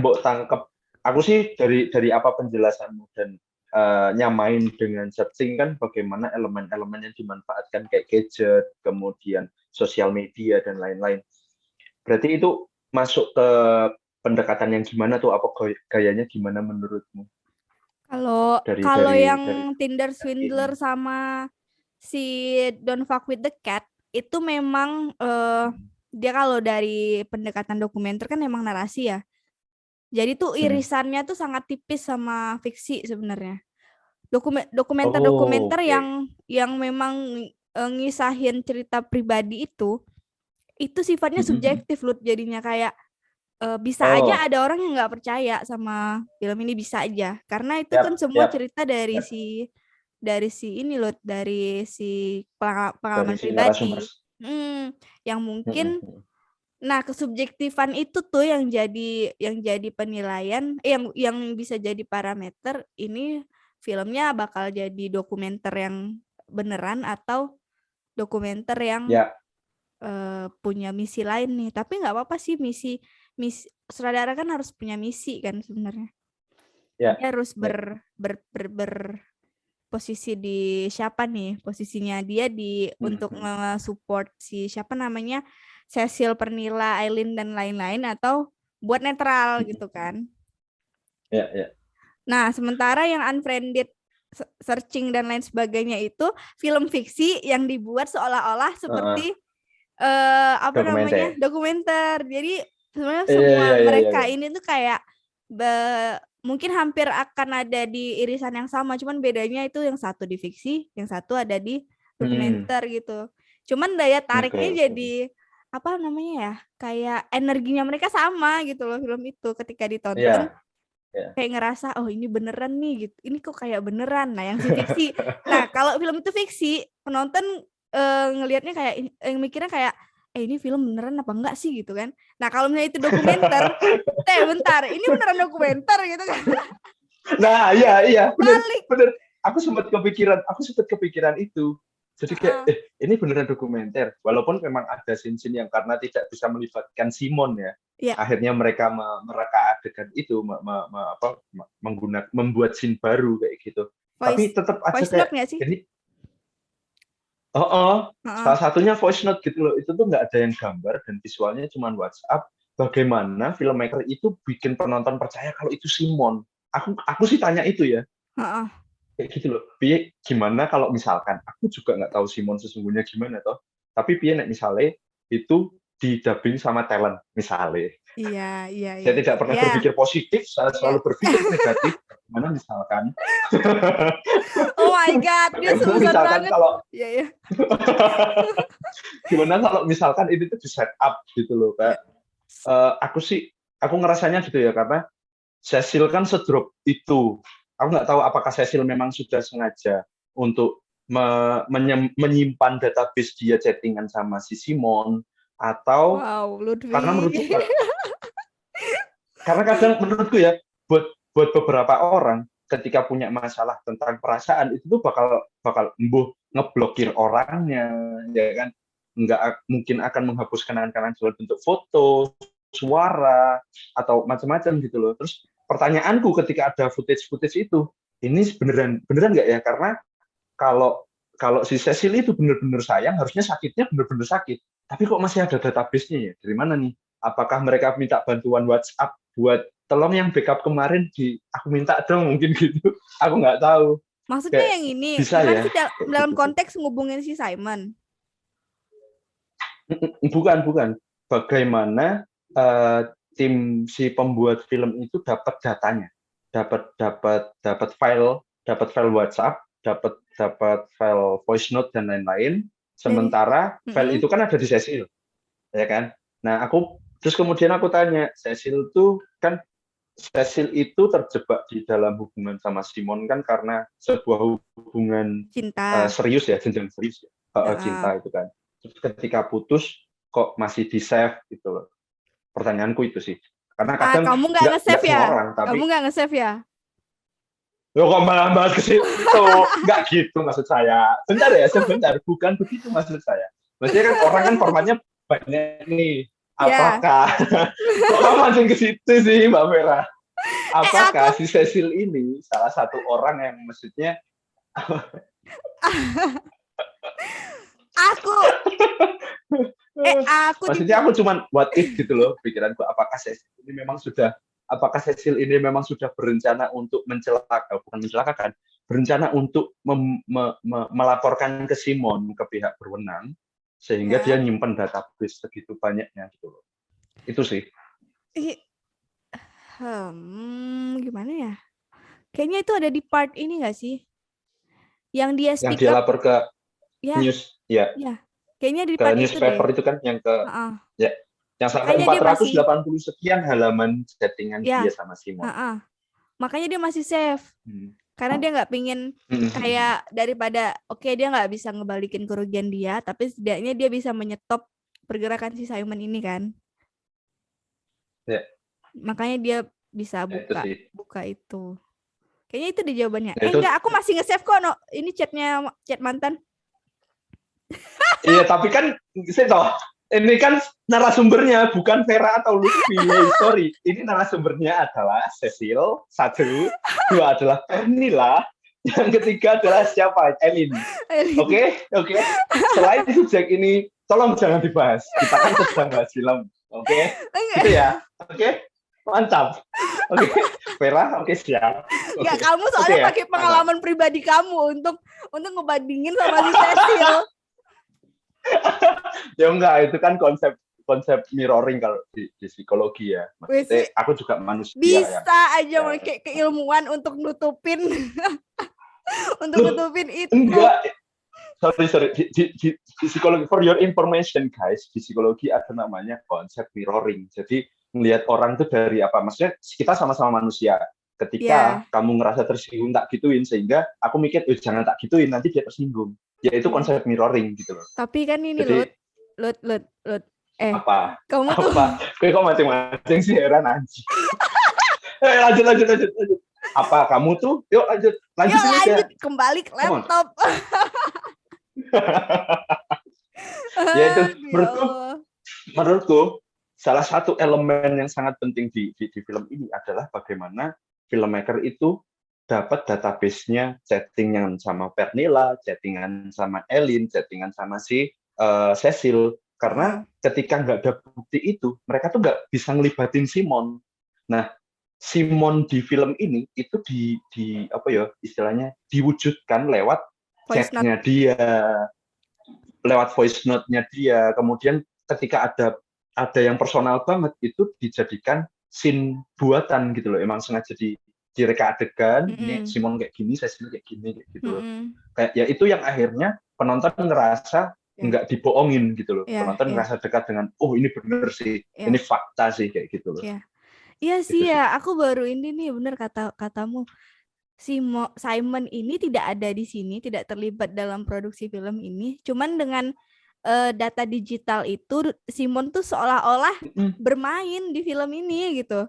buat tangkep. Aku sih dari apa penjelasanmu dan nyamain dengan Searching kan, bagaimana elemen-elemen yang dimanfaatkan kayak gadget, kemudian sosial media dan lain-lain. Berarti itu masuk ke pendekatan yang gimana tuh? Apa gayanya gimana menurutmu? Kalau yang Tinder Swindler sama si Don't Fuck with the Cat itu memang dia kalau dari pendekatan dokumenter kan memang narasi ya. Jadi tuh irisannya tuh sangat tipis sama fiksi sebenarnya. Dokumenter yang memang ngisahin cerita pribadi itu sifatnya subjektif loh, jadinya kayak bisa aja ada orang yang nggak percaya sama film ini, bisa aja karena itu kan semua cerita dari si ini loh, dari si pengalaman pribadi yang mungkin. Nah, kesubjektifan itu tuh yang jadi penilaian, yang bisa jadi parameter ini filmnya bakal jadi dokumenter yang beneran atau dokumenter yang punya misi lain nih. Tapi nggak apa-apa sih, misi sutradara kan harus punya misi kan sebenarnya. Dia harus posisi di siapa nih, posisinya dia untuk nge-support si siapa namanya, Cecil, Pernilla, Aileen dan lain-lain, atau buat netral gitu kan. Nah, sementara yang Unfriended, Searching dan lain sebagainya itu film fiksi yang dibuat seolah-olah seperti dokumenter. Jadi sebenarnya semua mereka ini tuh kayak mungkin hampir akan ada di irisan yang sama, cuman bedanya itu yang satu di fiksi, yang satu ada di dokumenter gitu. Cuman daya tariknya jadi apa namanya ya, kayak energinya mereka sama gitu loh film itu ketika ditonton. Kayak ngerasa oh ini beneran nih gitu, ini kok kayak beneran. Nah yang si fiksi, nah kalau film itu fiksi, penonton ngelihatnya kayak mikirnya kayak ini film beneran apa enggak sih gitu kan. Nah kalau misalnya itu dokumenter, bentar, ini beneran dokumenter gitu kan. Nah iya bener. Aku sempat kepikiran itu. Jadi kayak ini beneran dokumenter, walaupun memang ada scene-scene yang karena tidak bisa melibatkan Simon ya. Akhirnya mereka mereka adegan itu membuat scene baru kayak gitu. Tapi tetap aja kayak ini. Salah satunya voice note gitu loh. Itu tuh nggak ada yang gambar dan visualnya cuma WhatsApp. bagaimana filmmaker itu bikin penonton percaya kalau itu Simon. Aku sih tanya itu ya. Kayak gitu loh. Piye gimana kalau misalkan aku juga nggak tahu Simon sesungguhnya gimana toh. Tapi piye nek misalnya itu didubbing sama talent misalnya. Iya. Saya tidak pernah berpikir positif, saya selalu berpikir negatif. Gimana misalkan? Oh my god, dia seuson misalkan banget. Kalau Iya. Gimana kalau misalkan ini tuh di set up gitu loh, Kak. Aku ngerasanya gitu ya, karena Cecil kan sedrop itu. Aku nggak tahu apakah Cecil memang sudah sengaja untuk menyimpan database dia chattingan sama si Simon, atau karena menurutku karena kadang menurutku ya, buat beberapa orang ketika punya masalah tentang perasaan itu tuh bakal ngeblokir orangnya, ya kan, nggak mungkin akan menghapus kenangan-kenangan dalam bentuk foto, suara, atau macam-macam gitu loh. Terus pertanyaanku ketika ada footage itu, ini beneran nggak ya? Karena kalau kalau si Cecil itu bener-bener sayang, harusnya sakitnya bener-bener sakit. Tapi kok masih ada database-nya ya? Dari mana nih? Apakah mereka minta bantuan WhatsApp buat tolong yang backup kemarin aku minta dong, mungkin gitu. Aku nggak tahu. Maksudnya yang ini, bisa bukan ya? sih dalam konteks ngubungin si Simon. Bukan. Bagaimana tim si pembuat film itu dapat datanya, dapat file WhatsApp, dapat file voice note dan lain-lain. Sementara file itu kan ada di Cecil, ya kan? Nah, terus kemudian aku tanya, Cecil itu terjebak di dalam hubungan sama Simon kan karena sebuah hubungan cinta serius ya, jenjang serius ya, cinta itu kan. Terus ketika putus kok masih di save gitu loh. Pertanyaanku itu sih. Karena kadang kamu nggak nge-save ya? Orang, tapi kamu nggak nge-save ya? Lo kok malah bahas ke situ? Nggak gitu maksud saya. Bentar ya, sebentar. Bukan begitu maksud saya. Maksudnya kan orang kan formatnya banyak nih. Apakah kok langsung ke situ sih, Mbak Vera? Apakah si Cecil ini salah satu orang yang maksudnya aku maksudnya aku cuman what if gitu loh pikiranku, apakah Cecil ini memang sudah berencana untuk berencana untuk melaporkan ke Simon, ke pihak berwenang, sehingga dia nyimpen database segitu banyaknya gitu loh. Itu sih. Gimana ya? Kayaknya itu ada di part ini nggak sih? Yang dia speak yang dia lapor ke news, ya. Kayaknya di ke part newspaper itu kan yang ke ya, yang sampai 480 sekian halaman chattingan dia sama Simon. Makanya dia masih save. Karena dia nggak pingin kayak daripada dia nggak bisa ngebalikin kerugian dia, tapi setidaknya dia bisa menyetop pergerakan si Simon ini kan. Ya. Makanya dia bisa buka itu. Kayaknya itu di jawabannya. Enggak, aku masih nge-save kok. No. Ini chat mantan. Iya, tapi kan ini kan narasumbernya bukan Vera atau Lutfi. Sorry, ini narasumbernya adalah Cecil, 1, 2 adalah Pernila, yang ketiga adalah siapa? Elin. Oke. Selain subjek ini, tolong jangan dibahas. Kita kan sedang bahas film. Oke. Gitu ya. Oke. Mantap. Oke. Vera, siap. Enggak, kamu soalnya pakai pengalaman pribadi kamu untuk ngebandingin sama si Cecil. Ya enggak, itu kan konsep mirroring kalau di psikologi ya. Maksudnya aku juga manusia. Bisa aja pakai keilmuan untuk nutupin itu. Enggak. Sorry. Di psikologi, for your information guys, di psikologi ada namanya konsep mirroring. Jadi melihat orang itu dari apa? Maksudnya kita sama-sama manusia. Ketika kamu ngerasa tersinggung tak gituin, sehingga aku mikir jangan tak gituin, nanti dia tersinggung. Ya itu konsep mirroring gitu loh. Tapi kan ini Lut. Apa? Kamu tuh kok masing-masing sih, heran anjing. Lanjut. Apa kamu tuh? Yuk lanjut kembali ke laptop. Ya itu menurutku salah satu elemen yang sangat penting di film ini adalah bagaimana filmmaker itu dapat database-nya, chattingan sama Pernila, chattingan sama Elin, chattingan sama si Cecil. Karena ketika nggak ada bukti itu, mereka tuh nggak bisa ngelibatin Simon. Nah, Simon di film ini itu di apa ya istilahnya diwujudkan lewat chatnya dia, lewat voice note-nya dia. Kemudian ketika ada yang personal banget itu dijadikan scene buatan gitu loh. Emang sengaja direka adegan, ini Simon kayak gini, Cecil kayak gini kayak gitu loh. Kayak ya itu yang akhirnya penonton ngerasa nggak dibohongin gitu loh. Penonton ngerasa dekat dengan ini bener sih, ini fakta sih kayak gitu loh. Iya sih ya, aku baru ini nih bener katamu. Simon ini tidak ada di sini, tidak terlibat dalam produksi film ini. Cuman dengan data digital itu Simon tuh seolah-olah bermain di film ini gitu.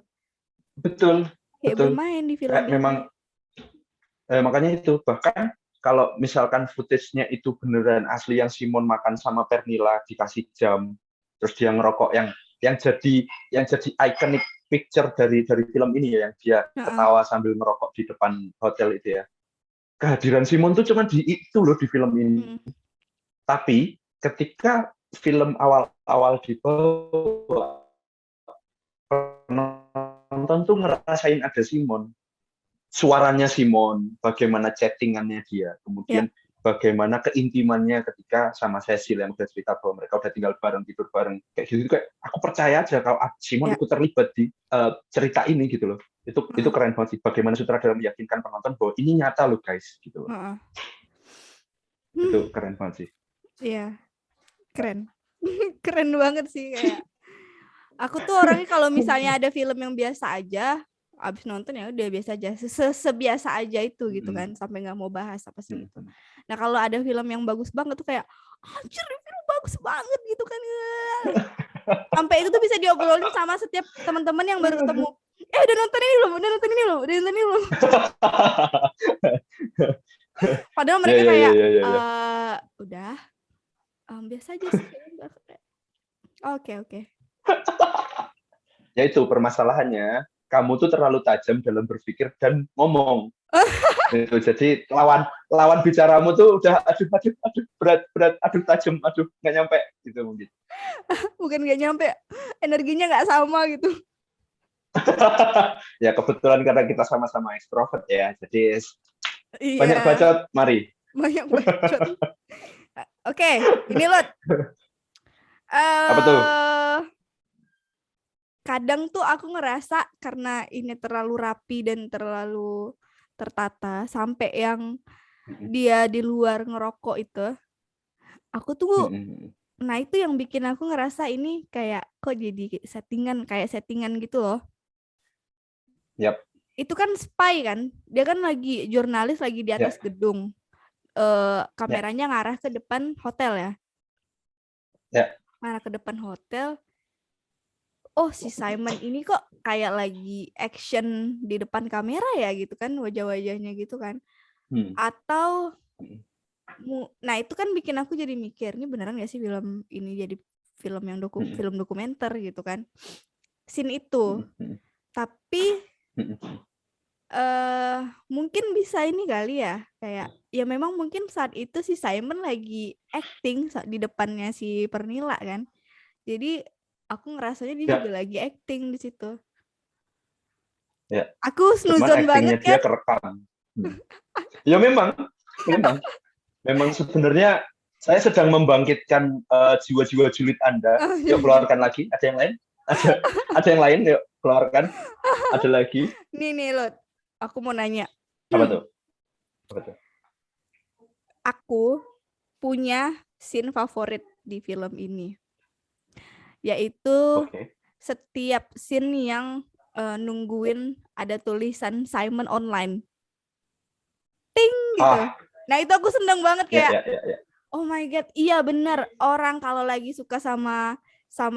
Betul. Kayak bermain di film ini. Memang makanya itu bahkan kalau misalkan footage-nya itu beneran asli yang Simon makan sama Pernilla dikasih jam terus dia ngerokok yang jadi iconic picture dari film ini ya, yang dia ketawa sambil merokok di depan hotel itu ya. Kehadiran Simon tuh cuma di itu loh di film ini. Tapi ketika film awal-awal dibawa, penonton tuh ngerasain ada Simon. Suaranya Simon, bagaimana chattingannya dia, kemudian bagaimana keintimannya ketika sama Cecil yang udah cerita bahwa mereka udah tinggal bareng, tidur bareng, kayak gitu. Kayak aku percaya aja kalau Simon ikut terlibat di cerita ini gitu loh. Itu keren banget sih. Bagaimana sutradara meyakinkan penonton bahwa ini nyata loh guys gitu loh. Itu keren banget sih. Iya, keren. Keren banget sih kayak. Aku tuh orangnya kalau misalnya ada film yang biasa aja, abis nonton ya udah biasa aja, sebiasa aja itu gitu kan, sampai nggak mau bahas apa sih gitu. Nah kalau ada film yang bagus banget tuh kayak anjir film bagus banget gitu kan, sampai itu tuh bisa diobrolin sama setiap teman-teman yang baru ketemu. Udah nonton ini loh. Padahal mereka kayak udah biasa aja sih. Oke. Ya itu permasalahannya, kamu tuh terlalu tajam dalam berpikir dan ngomong. Itu jadi lawan bicaramu tuh udah aduh berat aduh tajam nggak nyampe gitu mungkin. Bukan nggak nyampe, energinya nggak sama gitu. Ya kebetulan karena kita sama-sama ekstrovert ya, jadi banyak bacot, mari. Banyak bacot. Oke, ini Lot. Apa tuh? Kadang tuh aku ngerasa karena ini terlalu rapi dan terlalu tertata sampai yang dia di luar ngerokok itu, aku tuh nah itu yang bikin aku ngerasa ini kayak kok jadi settingan gitu loh. Yap. Itu kan spy kan, dia kan lagi jurnalis lagi di atas gedung, kameranya ngarah ke depan hotel ya. Ngarah ke depan hotel. Oh si Simon ini kok kayak lagi action di depan kamera ya gitu kan, wajah-wajahnya gitu kan. Atau nah itu kan bikin aku jadi mikir, ini beneran gak sih film ini jadi film yang film dokumenter gitu kan, scene itu. Tapi mungkin bisa ini kali ya, kayak ya memang mungkin saat itu si Simon lagi acting di depannya si Pernilla kan, jadi aku ngerasanya dia juga lagi acting di situ. Ya. Aku snuzon banget kan. Dia kerekam. Ya memang sebenarnya saya sedang membangkitkan jiwa-jiwa julid Anda. Yuk keluarkan lagi. Ada yang lain? Ada yang lain? Yuk keluarkan. Ada lagi. Nih Lot, aku mau nanya. Apa tuh? Aku punya scene favorit di film ini, yaitu setiap scene yang nungguin ada tulisan Simon online, ting gitu. Nah itu aku seneng banget kayak, oh my god, iya bener, orang kalau lagi suka sama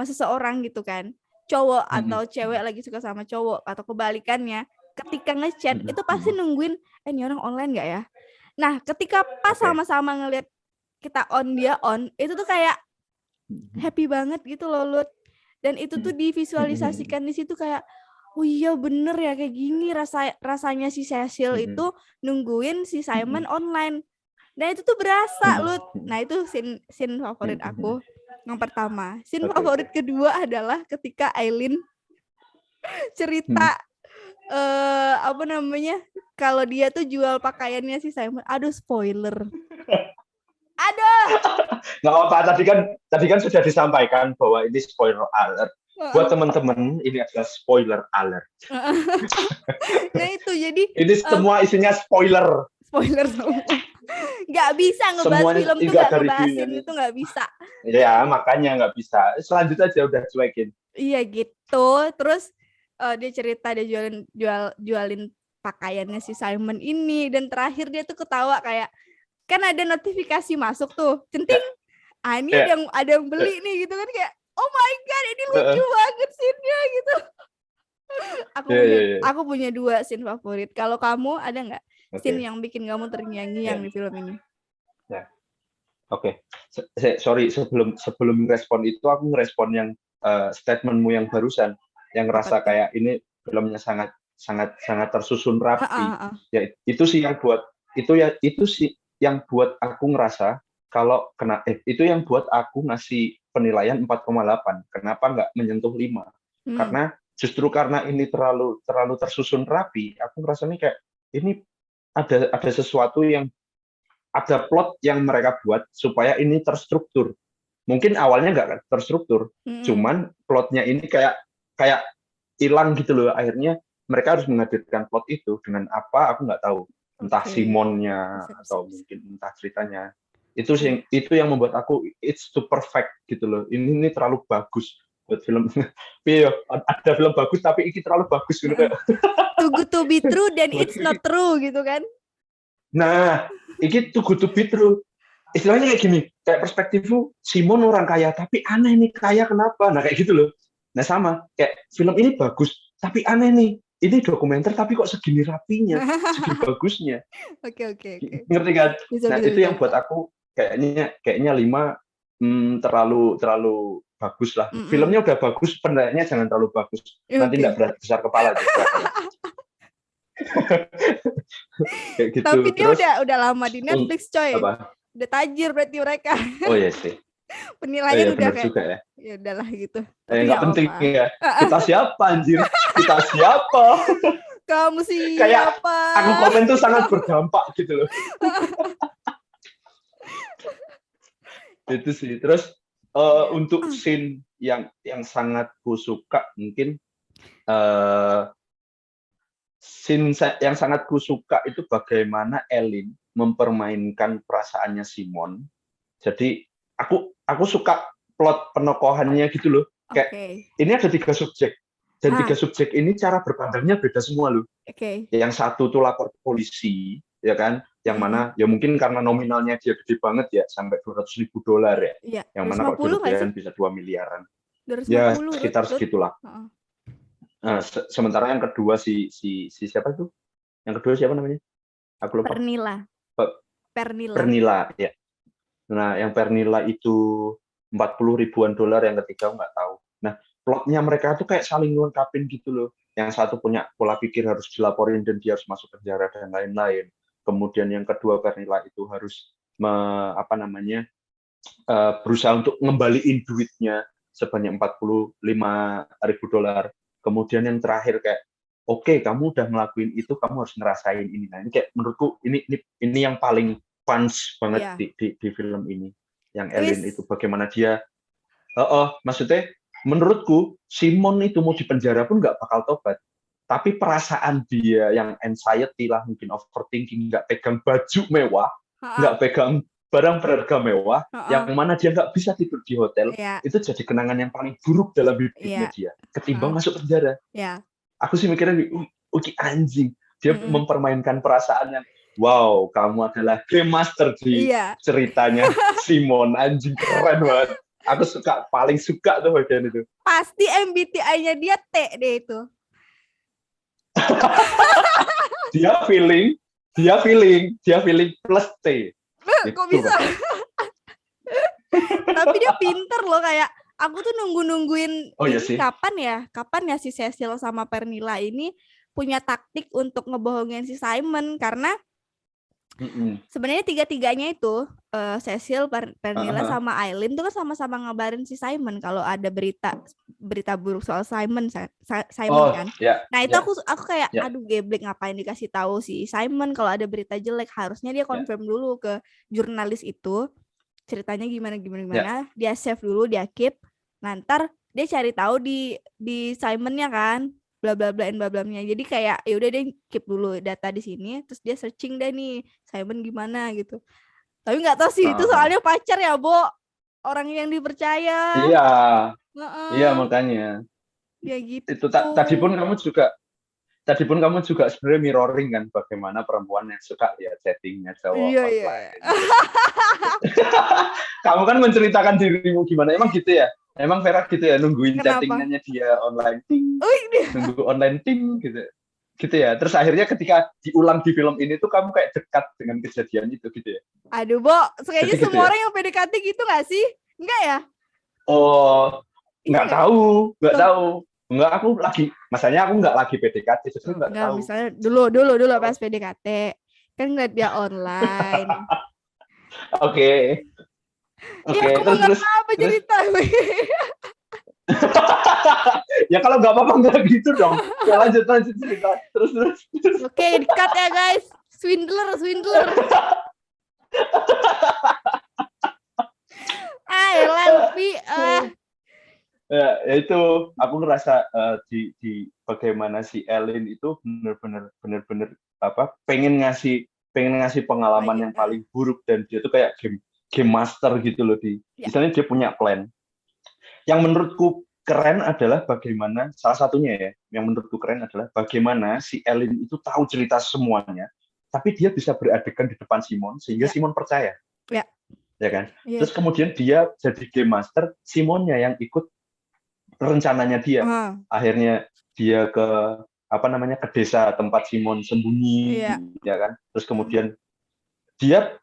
seseorang gitu kan, cowok atau cewek lagi suka sama cowok atau kebalikannya, ketika ngechat itu pasti nungguin ini orang online nggak ya. Nah ketika pas sama-sama ngeliat kita on dia on, itu tuh kayak happy banget gitu loh Lut. Dan itu tuh divisualisasikan di situ kayak, oh iya bener ya kayak gini rasanya si Cecil itu nungguin si Simon online. Nah itu tuh berasa Lut. Nah itu scene favorit aku. Yang pertama. Scene Oke, favorit oke. kedua adalah ketika Aileen cerita apa namanya? Kalau dia tuh jual pakaiannya si Simon. Aduh, spoiler. Aduh. Nggak apa-apa, tadi kan sudah disampaikan bahwa ini spoiler alert. Buat teman-teman, ini adalah spoiler alert. Nah itu jadi Ini semua isinya spoiler. Spoiler semua. Nggak bisa ngebahas Semuanya film tuh nggak nggak ada reviewnya ngebahasin nih. itu nggak bisa. Ya, makanya nggak bisa. Selanjutnya aja udah cuekin. Iya gitu. Terus dia cerita dia jualin pakaiannya si Simon ini, dan terakhir dia tuh ketawa kayak kan ada notifikasi masuk tuh, centing. Ini Ya, ada yang beli nih gitu kan, kayak oh my god ini lucu banget scene-nya gitu. Aku punya 2 scene favorit. Kalau kamu ada nggak scene yang bikin kamu terngiang-ngiang di film ini? Ya. Oke. Sorry, sebelum respon itu aku ngerespon yang statementmu yang barusan, yang ngerasa kayak ini filmnya sangat tersusun rapi. Ya itu sih yang buat aku ngerasa kalau itu yang buat aku ngasih penilaian 4,8. Kenapa nggak menyentuh 5? Karena justru karena ini terlalu tersusun rapi, aku ngerasa nih kayak ini ada sesuatu yang ada plot yang mereka buat supaya ini terstruktur. Mungkin awalnya nggak terstruktur, cuman plotnya ini kayak hilang gitu loh. Akhirnya mereka harus menghadirkan plot itu dengan apa aku nggak tahu. Entah Simonnya atau mungkin entah ceritanya. Itu yang membuat aku it's too perfect gitu loh. Ini terlalu bagus buat film. Iya, ada film bagus tapi ini terlalu bagus gitu kayak. Too good to be true dan it's not true gitu kan. Nah, ini too good to be true. Istilahnya kayak gini, kayak perspektifku, Simon orang kaya, tapi aneh nih, kaya kenapa? Nah, kayak gitu loh. Nah, sama, kayak film ini bagus, tapi aneh nih, ini dokumenter, tapi kok segini rapinya, segini bagusnya. Oke. Ngerti kan? Bisa. Itu yang buat aku, kayaknya 5 terlalu bagus lah. Filmnya udah bagus, penilaiannya jangan terlalu bagus. Nanti nggak besar kepala. Kayak gitu. Tapi dia terus udah lama di Netflix, coy. Apa? Udah tajir berarti mereka. Oh iya sih. Penilaian udah kayak juga ya. Ya udahlah gitu. Tapi Nggak penting apa. ya. Kita siapa anjir? Kita siapa? Kamu siapa? Kayak aku komen tuh sangat berdampak gitu loh. Itu sih. Terus untuk scene yang sangat ku suka mungkin scene yang sangat ku suka itu bagaimana Ellen mempermainkan perasaannya Simon. Jadi aku suka plot penokohannya gitu loh. Kayak ini ada 3 subjek. Dan 3 subjek ini cara berpandangnya beda semua loh. Yang satu tuh lapor ke polisi, ya kan? Yang mana ya mungkin karena nominalnya dia gede banget ya, sampai $200,000 ya. Iya. Yang mana kalau dirupiahkan bisa 2 miliaran. 250, ya sekitar segitulah. Nah, sementara yang kedua si siapa tuh? Yang kedua siapa namanya? Aku lupa. Pernilla ya. Nah, yang Pernilla itu 40 ribuan dolar, yang ketiga nggak tahu. Nah, plotnya mereka tuh kayak saling lengkapin gitu loh. Yang satu punya pola pikir harus dilaporin dan dia harus masuk penjara dan lain-lain. Kemudian yang kedua Pernilla itu harus berusaha untuk ngembaliin duitnya sebanyak 45 ribu dolar. Kemudian yang terakhir kayak, oke, kamu udah ngelakuin itu, kamu harus ngerasain ini. Nah, ini kayak menurutku ini yang paling punch banget di film ini. Yang Ellen itu bagaimana dia, maksudnya menurutku Simon itu mau di penjara pun nggak bakal tobat. Tapi perasaan dia yang anxiety lah, mungkin overthinking, nggak pegang baju mewah, nggak pegang barang berharga mewah, yang mana dia nggak bisa tidur di hotel, itu jadi kenangan yang paling buruk dalam hidupnya dia, ketimbang masuk penjara. Aku sih mikirnya, anjing, dia mempermainkan perasaannya. Wow, kamu adalah game master di ceritanya Simon, anjing, keren banget. Aku paling suka tuh bagian itu. Pasti MBTI-nya dia T deh itu. Dia feeling plus T. Kok bisa? Tapi dia pinter loh, kayak aku tuh nungguin kapan ya si Cecil sama Pernilla ini punya taktik untuk ngebohongin si Simon, karena sebenarnya tiga-tiganya itu Cecil, Pernilla sama Aileen tuh kan sama-sama ngabarin si Simon kalau ada berita buruk soal Simon kan. Nah, itu aku kayak aduh geblek, ngapain dikasih tahu si Simon kalau ada berita jelek, harusnya dia confirm dulu ke jurnalis itu ceritanya gimana. Dia save dulu, dia keep. Nanti dia cari tahu di Simonnya kan, bla bla bla bla-nya. Jadi kayak ya udah dia keep dulu data di sini, terus dia searching deh nih Simon gimana gitu. Tapi nggak tahu sih, itu soalnya pacar ya, Bo. Orang yang dipercaya. Iya. Iya, makanya. Ya gitu. Itu tadi pun kamu juga sebenarnya mirroring kan bagaimana perempuan yang suka ya chattingnya cowok online. Kamu kan menceritakan dirimu gimana, emang gitu ya? Emang Vera gitu ya, nungguin chattingannya dia online ting, nunggu online ting gitu. Gitu ya. Terus akhirnya ketika diulang di film ini tuh kamu kayak dekat dengan kejadian itu gitu ya. Aduh, Bo, kayaknya semua gitu orang yang PDKT gitu nggak sih? Enggak ya? Oh, nggak tahu. Enggak, masanya aku nggak lagi PDKT, justru nggak tahu. Misalnya dulu pas PDKT kan ngeliat dia online. Oke. Ya, aku terus apa cerita. Ya kalau nggak apa-apa nggak gitu dong. Ya lanjut cerita. Terus. Oke, di-cut ya guys. Swindler. Ya itu aku ngerasa di bagaimana si Ellen itu bener-bener pengen ngasih pengalaman yang paling buruk, dan dia tuh kayak game master gitu loh misalnya dia punya plan. Yang menurutku keren adalah bagaimana, salah satunya ya, yang menurutku keren adalah bagaimana si Ellen itu tahu cerita semuanya, tapi dia bisa beradegan di depan Simon sehingga Simon percaya. Ya kan? Terus kemudian dia jadi game master, Simonnya yang ikut rencananya dia. Akhirnya dia ke ke desa tempat Simon sembunyi, ya kan? Terus kemudian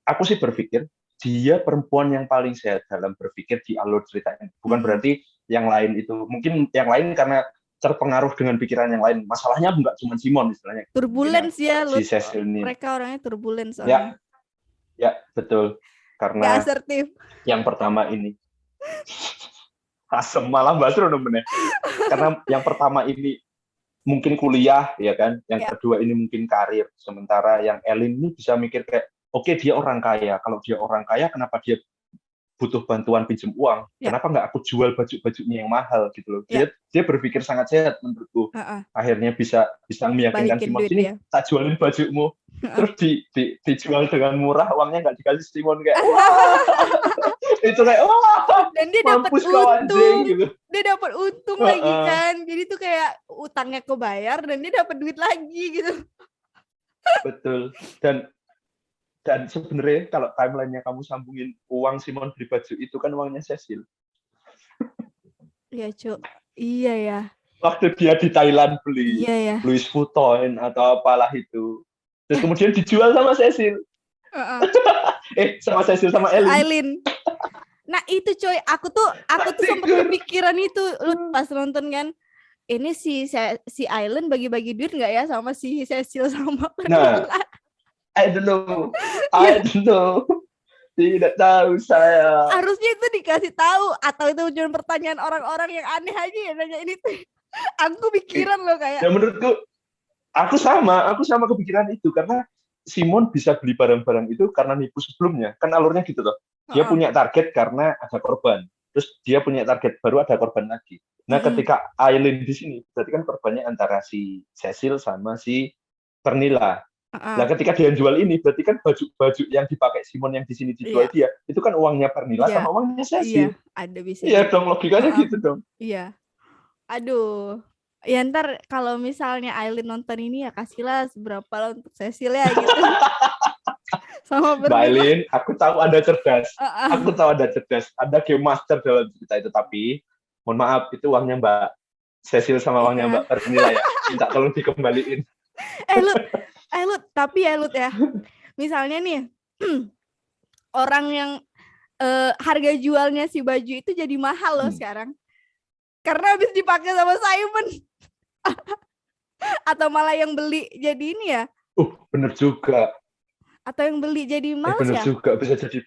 aku sih berpikir dia perempuan yang paling sehat dalam berpikir di alur ceritanya. Bukan berarti yang lain itu, mungkin yang lain karena terpengaruh dengan pikiran yang lain. Masalahnya nggak cuma Simon istilahnya. Turbulence ya, si Cecil ini. Mereka orangnya turbulence. Ya, betul. Karena gak asertif. Yang pertama ini asem malah Basro namanya. Karena yang pertama ini mungkin kuliah, ya kan? Yang kedua ini mungkin karir. Sementara yang Ellen ini bisa mikir kayak, oke, dia orang kaya. Kalau dia orang kaya, kenapa dia butuh bantuan pinjam uang? Kenapa nggak aku jual baju-bajunya yang mahal gitu loh? Dia berpikir sangat sehat menurutku. Akhirnya bisa meyakinkan Simon, sini tak jualin bajumu. Terus dijual dengan murah, uangnya nggak dikasih Simon, kayak itu kayak dan dia dapat untung gitu. Dia dapat untung lagi kan, jadi tuh kayak utangnya kebayar dan dia dapat duit lagi gitu. Betul. Dan sebenarnya kalau timelinenya kamu sambungin, uang Simon beli baju itu kan uangnya Cecil. Iya, Cuk. Iya ya. Waktu dia di Thailand beli Louis Vuitton atau apalah itu. Terus kemudian dijual sama Cecil. Sama Cecil sama Ellen. Nah itu coy, aku tuh sempat kepikiran itu lu pas nonton kan. Ini si Aileen bagi-bagi duit nggak ya sama si Cecil sama Pernilla? Nah, I don't know. Tidak tahu saya. Harusnya itu dikasih tahu, atau itu cuma pertanyaan orang-orang yang aneh aja ya nanya ini tuh. Aku pikiran loh kayak. Ya menurutku, aku sama kepikiran itu, karena Simon bisa beli barang-barang itu karena nipu sebelumnya. Kan alurnya gitu loh. Dia punya target karena ada korban. Terus dia punya target baru, ada korban lagi. Nah, ketika Aileen di sini, berarti kan korbannya antara si Cecil sama si Pernilla. Nah, ketika dia jual ini, berarti kan baju yang dipakai Simon yang di sini dijual dia, itu kan uangnya Pernilla sama uangnya Cecil. Iya, ada bisa. Iya dong, logikanya gitu dong. Iya. Aduh. Ya ntar kalau misalnya Aileen nonton ini ya kasihlah seberapa lah untuk Cecil ya gitu. Sama Mbak Aileen, aku tahu Anda cerdas. Ada game master dalam cerita itu, tapi mohon maaf, itu uangnya Mbak Cecil sama uangnya Mbak Pernilla ya. Minta tolong dikembaliin. Lut, tapi ya Lut ya. Misalnya nih, orang yang harga jualnya si baju itu jadi mahal loh sekarang. Karena habis dipakai sama Simon. Atau malah yang beli jadi ini ya? Bener juga. Atau yang beli jadi males bener ya? juga, bisa jadi.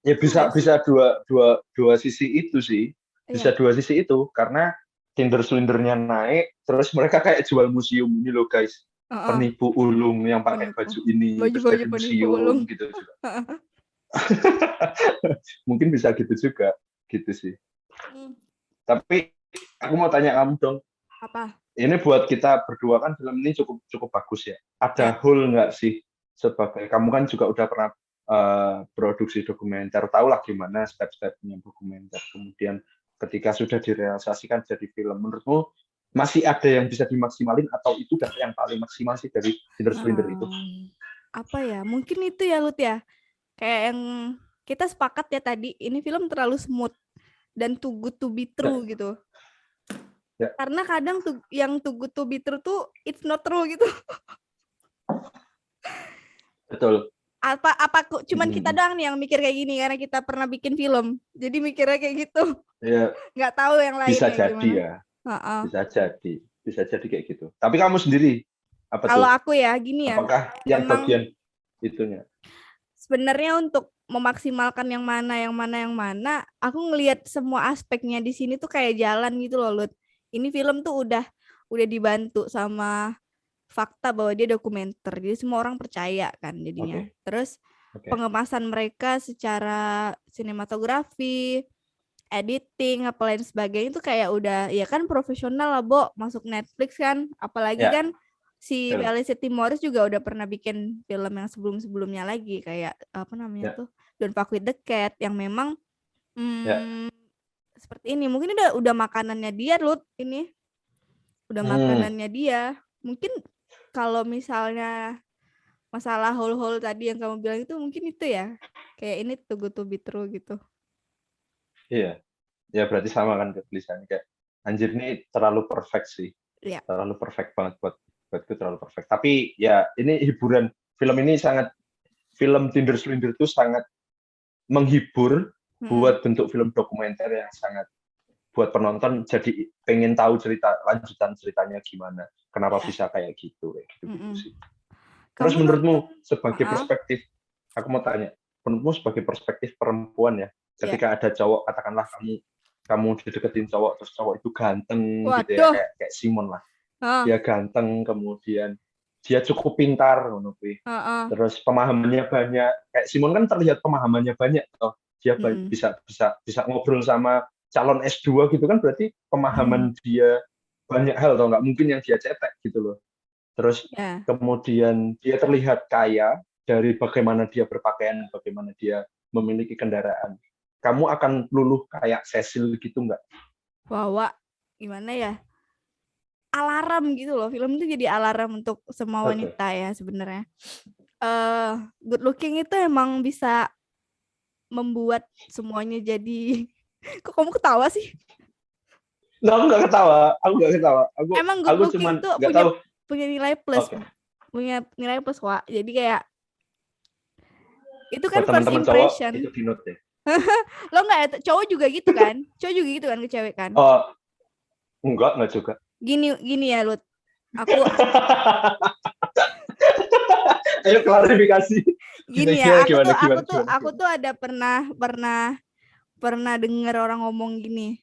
Ya bisa dua sisi itu sih. Bisa dua sisi itu karena Tinder Slindernya naik, terus mereka kayak jual museum ini loh guys. Penipu ulung yang pakai baju ini terus dari museum gitu juga. Mungkin bisa gitu juga, gitu sih. Tapi aku mau tanya kamu dong. Apa? Ini buat kita berdua kan film ini cukup bagus ya. Ada hole nggak sih sebagai kamu kan juga udah pernah produksi dokumenter, tahulah gimana step-stepnya dokumenter. Kemudian ketika sudah direalisasikan jadi film, menurutmu masih ada yang bisa dimaksimalin atau itu udah yang paling maksimal sih dari Tinder Slinder itu? Apa ya? Mungkin itu ya Lut ya. Kayak yang kita sepakat ya tadi, ini film terlalu smooth dan too good to be true gitu. Ya. Karena kadang yang too good to be true tuh it's not true gitu. Betul. Apa cuman kita doang nih yang mikir kayak gini karena kita pernah bikin film. Jadi mikirnya kayak gitu. Ya. Nggak tahu yang lain bisa jadi gimana. Ya. Bisa jadi kayak gitu. Tapi kamu sendiri apa kalau tuh? Aku ya gini ya. Apakah yang bagian itunya? Sebenarnya untuk memaksimalkan yang mana, aku ngelihat semua aspeknya di sini tuh kayak jalan gitu loh, Lut. Ini film tuh udah dibantu sama fakta bahwa dia dokumenter, jadi semua orang percaya kan jadinya. Terus pengemasan mereka secara sinematografi, editing, apa lain sebagainya itu kayak udah ya kan profesional lah, Bo, masuk Netflix kan, apalagi kan si Felicity Morris juga udah pernah bikin film yang sebelum-sebelumnya lagi kayak apa namanya tuh Don't Fuck With The Cat yang memang seperti ini. Mungkin udah makanannya dia, Lut, ini. Udah makanannya dia. Mungkin kalau misalnya masalah hole-hole tadi yang kamu bilang itu mungkin itu ya. Kayak ini too good to be true gitu. Iya. Ya berarti sama kan tulisannya kayak anjir ini terlalu perfect sih. Iya. Terlalu perfect banget buatku terlalu perfect. Tapi ya ini hiburan. Film ini sangat film Tinder Slinder itu sangat menghibur buat bentuk film dokumenter yang sangat buat penonton jadi pengen tahu lanjutan ceritanya gimana, kenapa bisa kayak gitu sih. Terus menurutmu sebagai perspektif, aku mau tanya, menurutmu sebagai perspektif perempuan ya, ketika ada cowok katakanlah kamu dideketin cowok terus cowok itu ganteng gitu ya kayak Simon lah, dia ganteng kemudian dia cukup pintar, terus pemahamannya banyak, kayak Simon kan terlihat pemahamannya banyak, dia bisa ngobrol sama calon S2 gitu kan berarti pemahaman dia banyak hal nggak mungkin yang dia cetek gitu loh. Terus kemudian dia terlihat kaya dari bagaimana dia berpakaian, bagaimana dia memiliki kendaraan. Kamu akan luluh kayak Cecil gitu nggak? Wah, gimana ya? Alarm gitu loh, film itu jadi alarm untuk semua wanita ya sebenarnya. Good looking itu emang bisa membuat semuanya jadi kok kamu ketawa sih? Aku nggak ketawa. Emang good looking tuh punya nilai plus, punya nilai plus, Wak. Jadi kayak itu kan buat first impression. Cowok, itu di note ya. Lo nggak, cowok juga gitu kan? Cowok juga gitu kan ke cewek kan? Enggak juga. Gini ya, Lut. Aku ayo klarifikasi. Gini ya, aku tuh ada pernah dengar orang ngomong gini.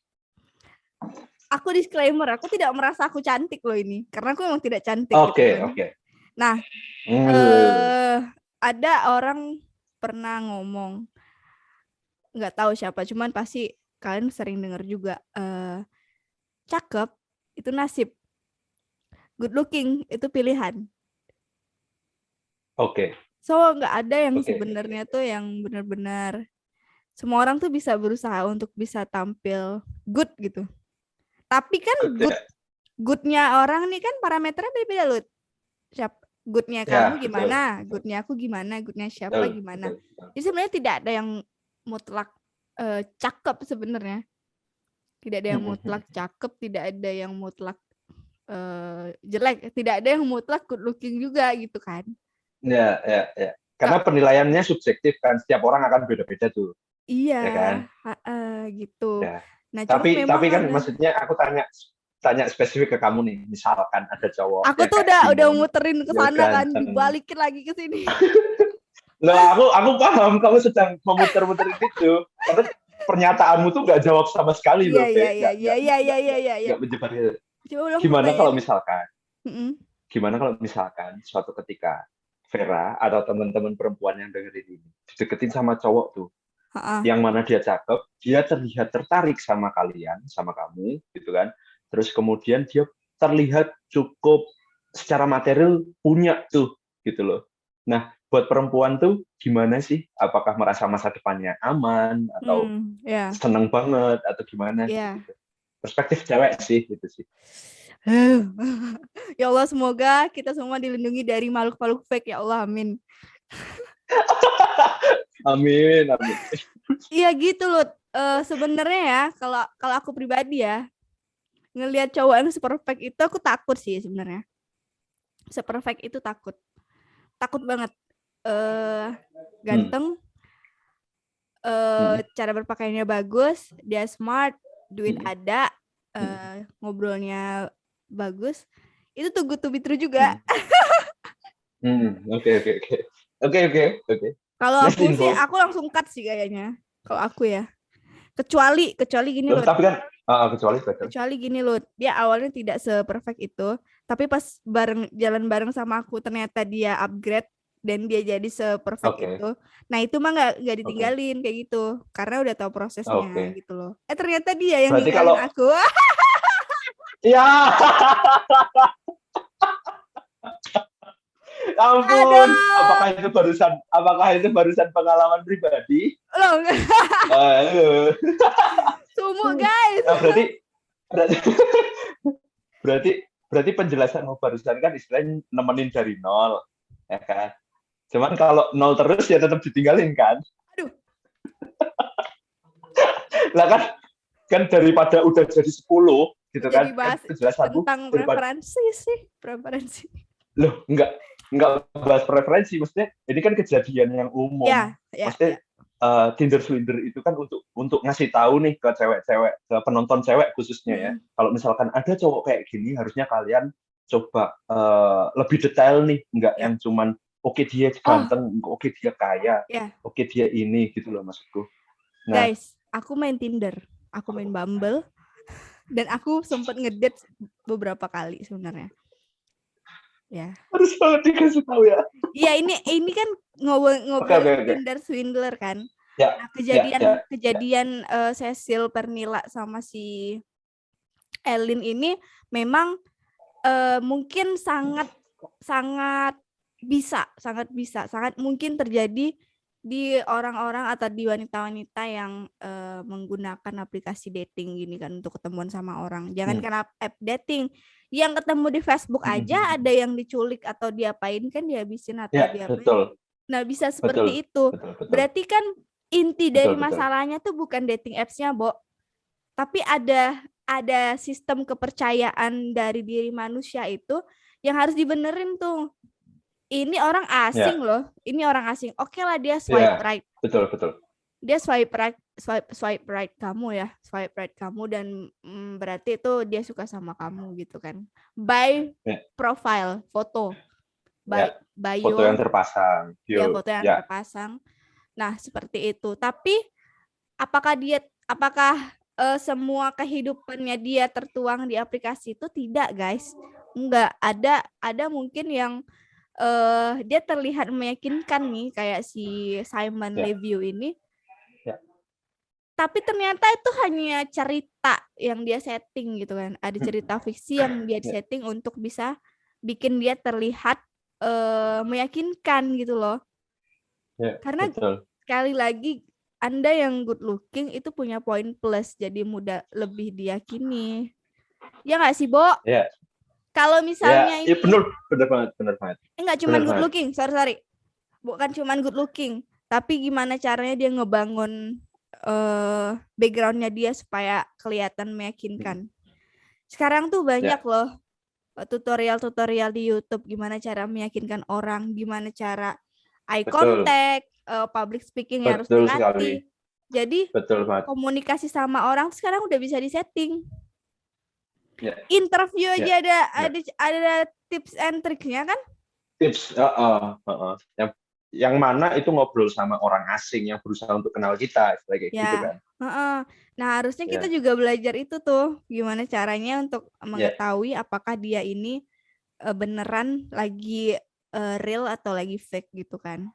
Aku disclaimer, aku tidak merasa aku cantik loh ini, karena aku memang tidak cantik. Oke. Nah, ada orang pernah ngomong, nggak tahu siapa, cuman pasti kalian sering dengar juga, cakep itu nasib, good looking itu pilihan. So nggak ada yang sebenarnya tuh yang benar-benar semua orang tuh bisa berusaha untuk bisa tampil good gitu. Tapi kan goodnya orang nih kan parameternya beda-beda, Lut. Goodnya kamu gimana, goodnya aku gimana, goodnya siapa gimana. Jadi sebenarnya tidak ada yang mutlak cakep sebenarnya. Tidak ada yang mutlak cakep, tidak ada yang mutlak jelek, tidak ada yang mutlak good looking juga gitu kan. Ya. Karena penilaiannya subjektif kan, setiap orang akan beda-beda tuh. Iya, ya kan? Gitu. Ya. Nah, tapi kan maksudnya aku tanya spesifik ke kamu nih, misalkan ada cowok. Aku tuh udah muterin ke sana kan, dibalikin lagi ke sini. Lah aku paham kamu sedang memutar-muter itu. Karena pernyataanmu tuh nggak jawab sama sekali Iya loh, iya Be. iya iya iya iya iya iya. Iya. Nggak menjawab. Coba ulang Gimana kalau pertanyaannya. misalkan, Mm-mm. suatu ketika Vera atau teman-teman perempuan yang dengerin ini dideketin sama cowok tuh, Ha-ah. yang mana dia cakep, dia terlihat tertarik sama kalian, sama kamu, gitu kan. Terus kemudian dia terlihat cukup secara material punya tuh, gitu loh. Nah, buat perempuan tuh gimana sih? Apakah merasa masa depannya aman atau Ya. seneng banget atau gimana sih Ya. gitu? Perspektif cewek sih gitu sih. Ya Allah, semoga kita semua dilindungi dari makhluk-makhluk fake ya Allah, amin. Amin, amin. Iya gitu loh. Sebenarnya ya, kalau kalau aku pribadi ya, ngelihat cowok yang seperfect itu aku takut sih sebenarnya. Seperfect itu takut. Takut banget. Ganteng, cara berpakaiannya bagus, dia smart, duit ada, ngobrolnya bagus. Itu tuh good to be true juga. Oke. Kalau Next aku sih, info. aku langsung cut sih kayaknya. Kalau aku ya. Kecuali gini Loh, loh. tapi kan kecuali betul. Kecuali gini loh, dia awalnya tidak seperfect itu, tapi pas jalan bareng sama aku ternyata dia upgrade dan dia jadi seperfect Oke. itu. Nah itu mah nggak ditinggalin kayak gitu, karena udah tahu prosesnya Oke. gitu loh. Ternyata dia yang Berarti ninggalin kalau aku. ya ampun, Aduh, apakah itu barusan pengalaman pribadi? loh, Halo. sumuk guys. Nah, berarti berarti berarti penjelasanmu barusan kan istilahnya nemenin dari nol, ya kan? Cuman kalau nol terus ya tetap ditinggalin kan? Aduh, Lah kan daripada udah jadi 10 gitu jadi kan bahas penjelasanmu tentang daripada preferensi. loh enggak bahas preferensi, maksudnya ini kan kejadian yang umum, Ya. maksudnya Tinder Swindler itu kan untuk ngasih tahu nih ke cewek-cewek, ke penonton cewek khususnya ya, kalau misalkan ada cowok kayak gini harusnya kalian coba lebih detail nih, enggak Ya. yang cuman oke dia Oh, ganteng, oke dia kaya, ya. oke dia ini gitu loh maksudku. Nah, Guys, aku main Tinder, aku main Bumble, dan aku sempat ngedate beberapa kali sebenarnya. Ya. harus banget dikasih tahu ya. Iya, ini kan Oke. ngobrolin Tinder Swindler kan. Ya, Nah, ya. kejadian Cecil Pernila sama si Elin ini memang mungkin sangat mungkin terjadi di orang-orang atau di wanita-wanita yang menggunakan aplikasi dating gini kan untuk ketemuan sama orang. Jangan karena app dating, yang ketemu di Facebook aja ada yang diculik atau diapain kan, dihabisin atau Ya, diapain. betul. Nah, bisa seperti itu. Betul. Berarti kan inti dari Betul. masalahnya tuh bukan dating apps-nya, Bo. Tapi ada sistem kepercayaan dari diri manusia itu yang harus dibenerin tuh. Ini orang asing Ya, loh. Ini orang asing. Oke lah dia swipe right. betul. Dia swipe right kamu ya. Swipe right kamu dan berarti itu dia suka sama kamu gitu kan. By profile, foto. By foto yang your terpasang. ya, foto yang terpasang. Nah, seperti itu. Tapi apakah semua kehidupannya dia tertuang di aplikasi itu? Tidak, guys. Enggak, ada mungkin yang dia terlihat meyakinkan nih kayak si Simon Leview ini. Tapi ternyata itu hanya cerita yang dia setting gitu kan. Ada cerita fiksi yang dia setting untuk bisa bikin dia terlihat meyakinkan gitu loh. Karena sekali lagi Anda yang good looking itu punya poin plus, jadi mudah lebih diyakini. Ya nggak sih, Bo? Ya. Kalau misalnya ini benar banget. Enggak cuma good looking, sorry. Bukan cuma good looking, tapi gimana caranya dia ngebangun backgroundnya dia supaya kelihatan meyakinkan. Sekarang tuh banyak loh tutorial di YouTube gimana cara meyakinkan orang, gimana cara eye contact, public speaking harus dilatih. Jadi komunikasi sama orang sekarang udah bisa disetting. Interview aja ada tips and triknya kan? Tips, yang mana itu ngobrol sama orang asing yang berusaha untuk kenal kita, kayak gitu kan. Nah, harusnya kita juga belajar itu tuh, gimana caranya untuk mengetahui apakah dia ini beneran lagi real atau lagi fake gitu kan.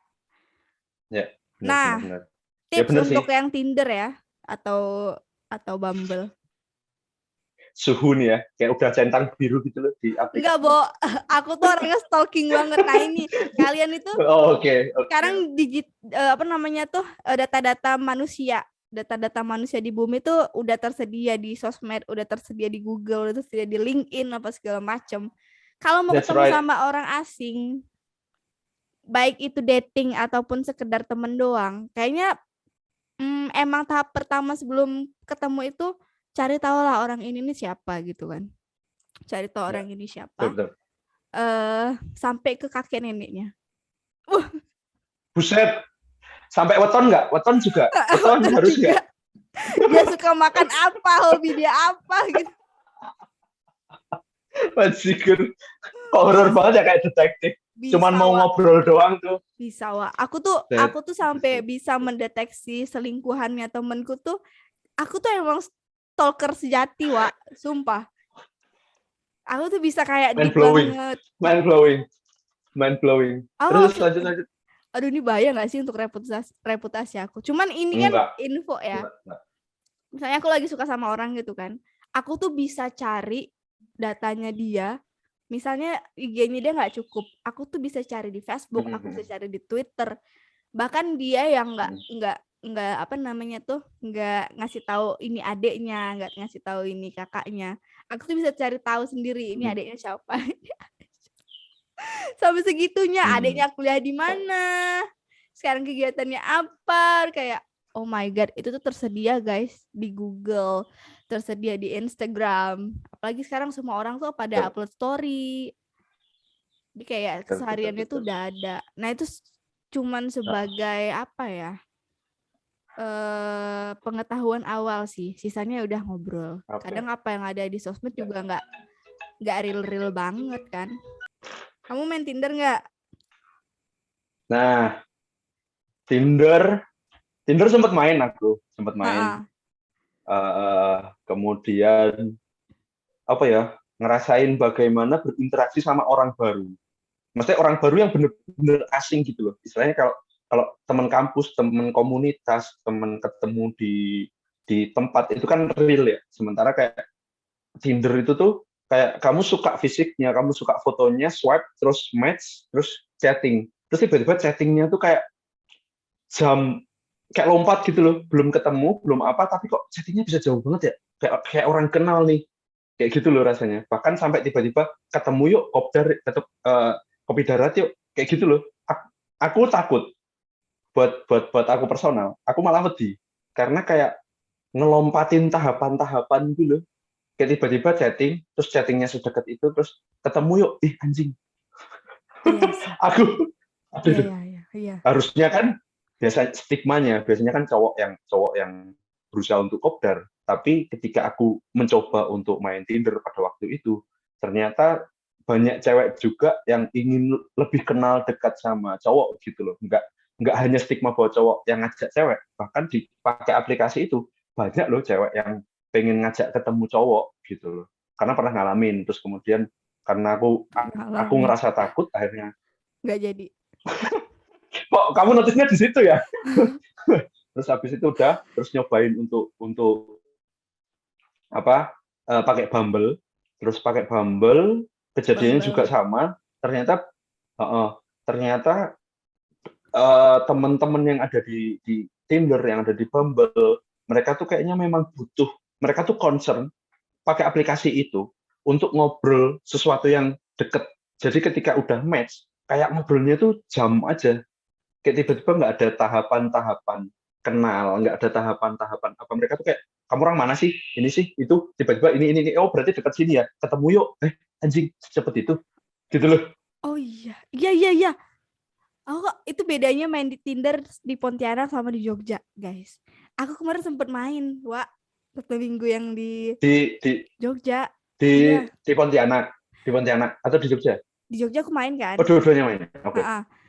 Ya, Nah, benar. tips untuk yang Tinder ya atau Bumble. Suhu nih ya, kayak udah centang biru gitu loh di aplikasi. Enggak, Bo. Aku tuh orangnya stalking banget. Nah, ini kalian itu sekarang data-data manusia. Data-data manusia di bumi tuh udah tersedia di sosmed, udah tersedia di Google, udah tersedia di LinkedIn apa segala macam. Kalau mau ketemu sama orang asing, baik itu dating ataupun sekedar temen doang, kayaknya emang tahap pertama sebelum ketemu itu cari tahu lah orang ini nih siapa gitu kan. Cari tahu orang ini siapa. Sampai ke kakek neneknya. Buset. Sampai weton nggak? Weton juga. Weton harus nggak? Dia suka makan apa, hobi dia apa gitu. Majikur. Kok horor banget ya kayak detektif. Cuman mau ngobrol doang tuh. Bisa, Wak. Aku tuh sampai bisa mendeteksi selingkuhannya temenku tuh. Aku tuh emang stalker sejati, Wak. Sumpah. Aku tuh bisa kayak mind blowing. Terus lanjut. Aduh, ini bahaya nggak sih untuk reputasi aku? Cuman ini kan info ya. Misalnya aku lagi suka sama orang gitu kan. Aku tuh bisa cari datanya dia. Misalnya IG-nya dia nggak cukup, aku tuh bisa cari di Facebook, aku bisa cari di Twitter. Bahkan dia yang nggak apa namanya tuh nggak ngasih tahu ini adeknya, nggak ngasih tahu ini kakaknya. Aku tuh bisa cari tahu sendiri ini adeknya siapa. Sampai segitunya, adeknya kuliah di mana, sekarang kegiatannya apa, kayak oh my god, itu tuh tersedia guys di Google, tersedia di Instagram. Apalagi sekarang semua orang tuh pada upload story. Jadi kayak kesehariannya tuh udah ada. Nah, itu cuman sebagai apa ya? Pengetahuan awal sih. Sisanya udah ngobrol. Kadang apa yang ada di sosmed juga nggak real banget kan. Kamu main Tinder nggak? Nah, Tinder sempat main aku, kemudian apa ya, ngerasain bagaimana berinteraksi sama orang baru. Maksudnya orang baru yang benar-benar asing gitu loh. Istilahnya kalau teman kampus, teman komunitas, teman ketemu di tempat itu kan real ya. Sementara kayak Tinder itu tuh kayak kamu suka fisiknya, kamu suka fotonya, swipe, terus match, terus chatting. Terus tiba-tiba chattingnya tuh kayak kayak lompat gitu loh, belum ketemu, belum apa, tapi kok chattingnya bisa jauh banget ya, kayak orang kenal nih, kayak gitu loh rasanya. Bahkan sampai tiba-tiba ketemu yuk, kopi darat yuk, kayak gitu loh. Aku takut buat aku personal, aku malah wedi karena kayak ngelompatin tahapan-tahapan gitu loh. Kayak tiba-tiba chatting, terus chattingnya sedekat itu, terus ketemu yuk, anjing. Aku harusnya kan biasanya kan cowok yang berusaha untuk kopdar, tapi ketika aku mencoba untuk main Tinder pada waktu itu, ternyata banyak cewek juga yang ingin lebih kenal dekat sama cowok gitu loh. Nggak hanya stigma bahwa cowok yang ngajak cewek, bahkan dipakai aplikasi itu banyak loh cewek yang pengen ngajak ketemu cowok gitu loh. Karena pernah ngalamin, terus kemudian karena aku ngerasa takut, akhirnya nggak jadi. Kok kamu notisnya di situ ya? Terus habis itu udah terus nyobain untuk apa? Pakai Bumble. Terus pakai Bumble, kejadiannya juga sama. Ternyata teman-teman yang ada di Tinder, yang ada di Bumble, mereka tuh kayaknya memang butuh, mereka tuh concern pakai aplikasi itu untuk ngobrol sesuatu yang deket. Jadi ketika udah match, kayak ngobrolnya tuh jam aja. Kayak tiba-tiba nggak ada tahapan-tahapan kenal, nggak ada tahapan-tahapan apa, mereka tuh kayak kamu orang mana sih, ini sih itu, tiba-tiba ini oh berarti dekat sini ya, ketemu yuk, anjing cepet itu gitu loh. Oh iya itu bedanya main di Tinder di Pontianak sama di Jogja guys. Aku kemarin sempet main satu minggu yang di Jogja, di Pontianak atau di Jogja? Di Jogja aku main kan. Oh, dua-duanya main.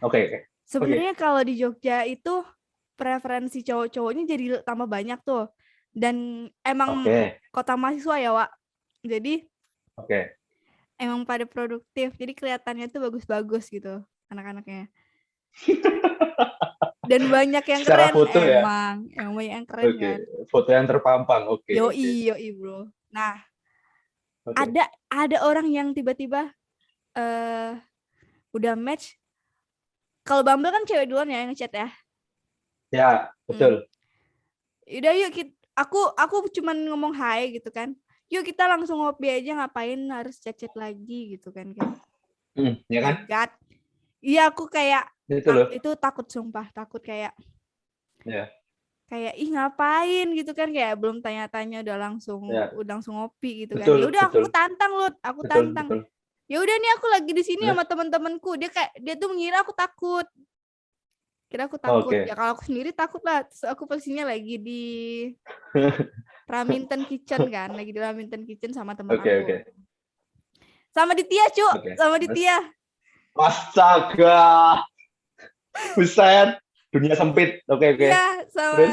Oke. Sebenarnya kalau di Jogja itu preferensi cowok-cowoknya jadi tambah banyak tuh. Dan emang kota mahasiswa ya, Wak. Jadi emang pada produktif. Jadi kelihatannya tuh bagus-bagus gitu anak-anaknya. Dan banyak yang secara keren foto emang banyak yang keren kan. Foto yang terpampang. Yoi bro. Nah, ada orang yang tiba-tiba udah match. Kalau Bumble kan cewek duluan ya yang ngechat ya. Ya, betul. Udah yuk aku cuman ngomong hai gitu kan. Yuk kita langsung ngopi aja, ngapain harus chat-chat lagi gitu kan. Ya kan? God. Iya, aku kayak itu takut, sumpah takut kayak kayak ih ngapain gitu kan, kayak belum tanya-tanya udah langsung ngopi gitu kan. Ya udah aku tantang Lut, aku tantang. Ya udah nih aku lagi di sini sama teman-temanku. Dia tuh mengira aku takut. Kira aku takut. Ya kalau aku sendiri takut lah. Terus aku posisinya lagi di Raminten Kitchen kan, lagi di Raminten Kitchen sama teman aku. Sama Ditya, Cuk. Sama Ditya. Astaga. Buset, dunia sempit. Iya, sama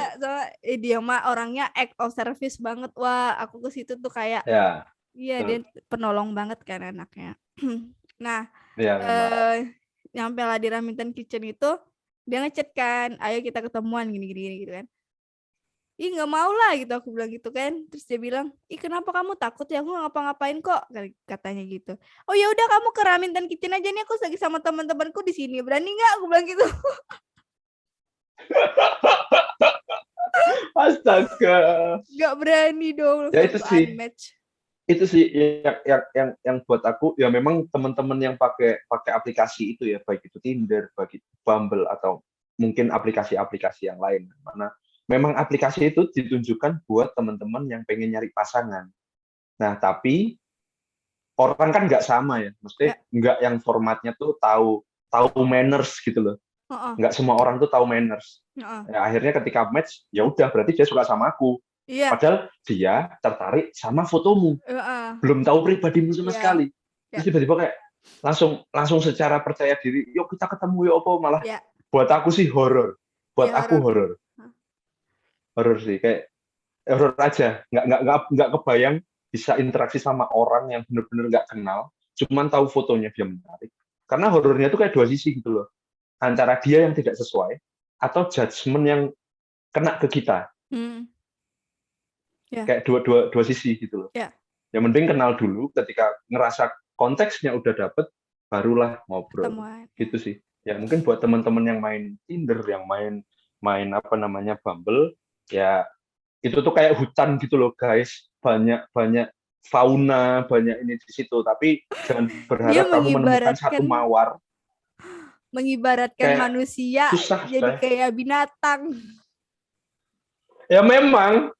dia mah orangnya act of service banget. Wah, aku ke situ tuh kayak iya, dia penolong banget kan anaknya. Nah, nyampe lah di Raminten Kitchen itu, dia ngechat kan, ayo kita ketemuan gini gitu kan. Ih nggak mau lah gitu, aku bilang gitu kan. Terus dia bilang, ih kenapa kamu takut ya, aku nggak ngapa-ngapain kok, katanya gitu. Oh ya udah kamu ke Raminten Kitchen aja nih, aku lagi sama teman-temanku di sini, berani nggak, aku bilang gitu. Astaga. Nggak berani dong. Ya itu sih. Unmatch. Itu sih yang buat aku ya, memang teman-teman yang pakai aplikasi itu ya, baik itu Tinder, baik itu Bumble, atau mungkin aplikasi-aplikasi yang lain, mana memang aplikasi itu ditunjukkan buat teman-teman yang pengen nyari pasangan. Nah, tapi orang kan nggak sama ya, mesti nggak yang formatnya tuh tahu manners gitu loh. Nggak semua orang tuh tahu manners. Ya, akhirnya ketika match, ya udah berarti dia suka sama aku. Padahal dia tertarik sama fotomu, belum tahu pribadimu sama sekali. Terus tiba-tiba kayak langsung secara percaya diri, yuk kita ketemu yuk, apa malah buat aku sih horor. Buat aku horor sih, kayak horor aja. Nggak kebayang bisa interaksi sama orang yang benar-benar nggak kenal, cuman tahu fotonya dia menarik. Karena horornya tuh kayak dua sisi gitu loh, antara dia yang tidak sesuai atau judgement yang kena ke kita. Kayak dua sisi gitu loh. Yang penting kenal dulu, ketika ngerasa konteksnya udah dapet, barulah ngobrol. Gitu sih. Ya mungkin buat teman-teman yang main Tinder, yang main apa namanya Bumble, ya itu tuh kayak hutan gitu loh guys. Banyak fauna, banyak ini di situ. Tapi jangan berharap kamu menemukan satu mawar. Mengibaratkan kayak manusia susah, jadi kayak binatang. Ya memang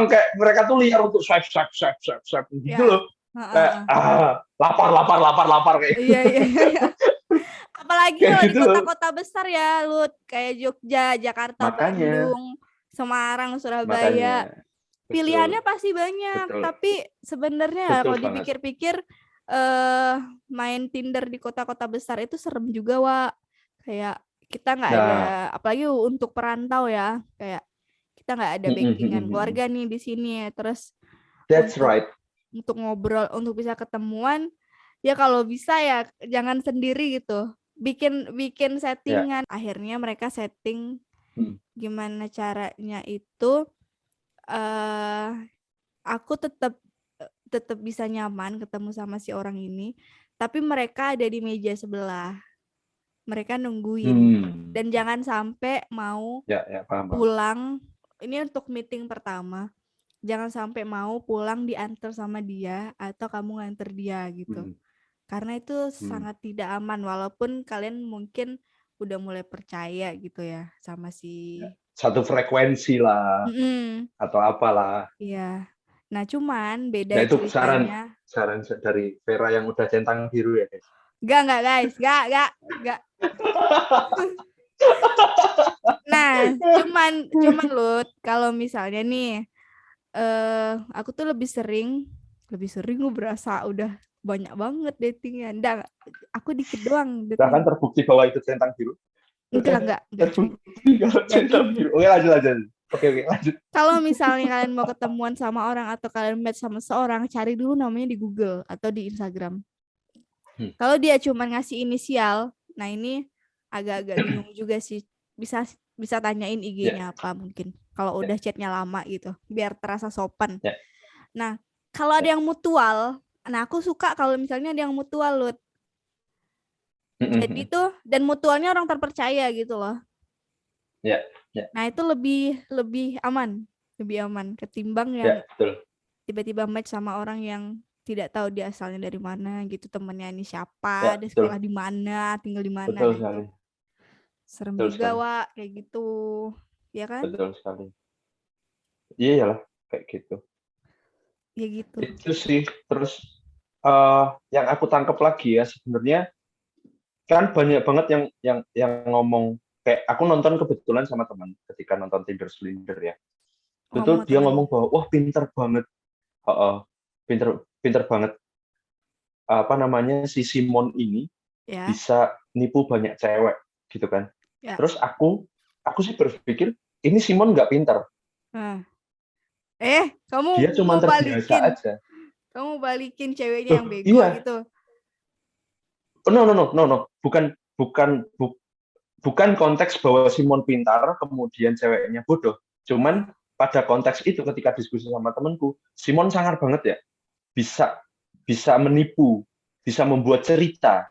kayak mereka tuh liar untuk swipe gitu loh. Kayak lapar kayak. Iya. Apalagi kalau di kota-kota besar ya, Lut, kayak Jogja, Jakarta, Bandung, Semarang, Surabaya. Pilihannya pasti banyak, tapi sebenarnya kalau dipikir-pikir main Tinder di kota-kota besar itu serem juga, Wak. Kayak kita nggak ada, apalagi untuk perantau ya, kayak kita nggak ada backingan keluarga nih di sini, terus untuk ngobrol, untuk bisa ketemuan, ya kalau bisa ya jangan sendiri gitu, bikin settingan. Akhirnya mereka setting gimana caranya itu aku tetap bisa nyaman ketemu sama si orang ini, tapi mereka ada di meja sebelah, mereka nungguin. Dan jangan sampai mau pulang, ini untuk meeting pertama, jangan sampai mau pulang diantar sama dia atau kamu nganter dia gitu. Karena itu sangat tidak aman, walaupun kalian mungkin udah mulai percaya gitu ya sama si satu frekuensi lah atau apalah. Iya. Nah, cuman beda itu ceritanya. Saran dari Vera yang udah centang biru ya, guys. Enggak guys, enggak. Nah, cuman Lut, kalau misalnya nih aku tuh lebih sering gue berasa udah banyak banget datingnya. Aku dikit doang. Bahkan terbukti bahwa itu centang biru. Enggak. Terbukti kalau cinta biru. Oke, lanjut. Oke, lanjut. Kalau misalnya kalian mau ketemuan sama orang atau kalian match sama seorang, cari dulu namanya di Google atau di Instagram. Kalau dia cuma ngasih inisial, nah ini agak-agak bingung juga sih. Bisa tanyain IG-nya apa mungkin. Kalau udah chatnya lama gitu, biar terasa sopan. Nah, kalau ada yang mutual, nah aku suka kalau misalnya ada yang mutual, Lut. Jadi tuh, dan mutualnya orang terpercaya gitu loh. Ya. Nah itu lebih aman ketimbang yang tiba-tiba match sama orang yang tidak tahu dia asalnya dari mana gitu, temennya ini siapa, dia sekolah di mana, tinggal di mana. Betul sekali. Serem juga, Wak, kayak gitu, ya kan? Betul sekali. Iya lah, kayak gitu. Ya gitu. Itu sih. Terus yang aku tangkap lagi ya sebenarnya kan banyak banget yang ngomong, kayak aku nonton kebetulan sama teman ketika nonton Tinder Swindler ya. Itu dia ngomong bahwa wah pinter banget. Pinter banget apa namanya si Simon ini bisa nipu banyak cewek gitu kan. Terus aku sih berpikir ini Simon nggak pinter. Kamu dia cuma terbiasa aja. Kamu balikin ceweknya yang bego gitu. No. Bukan konteks bahwa Simon pintar kemudian ceweknya bodoh. Cuman pada konteks itu ketika diskusi sama temanku, Simon sangar banget ya. Bisa menipu, bisa membuat cerita.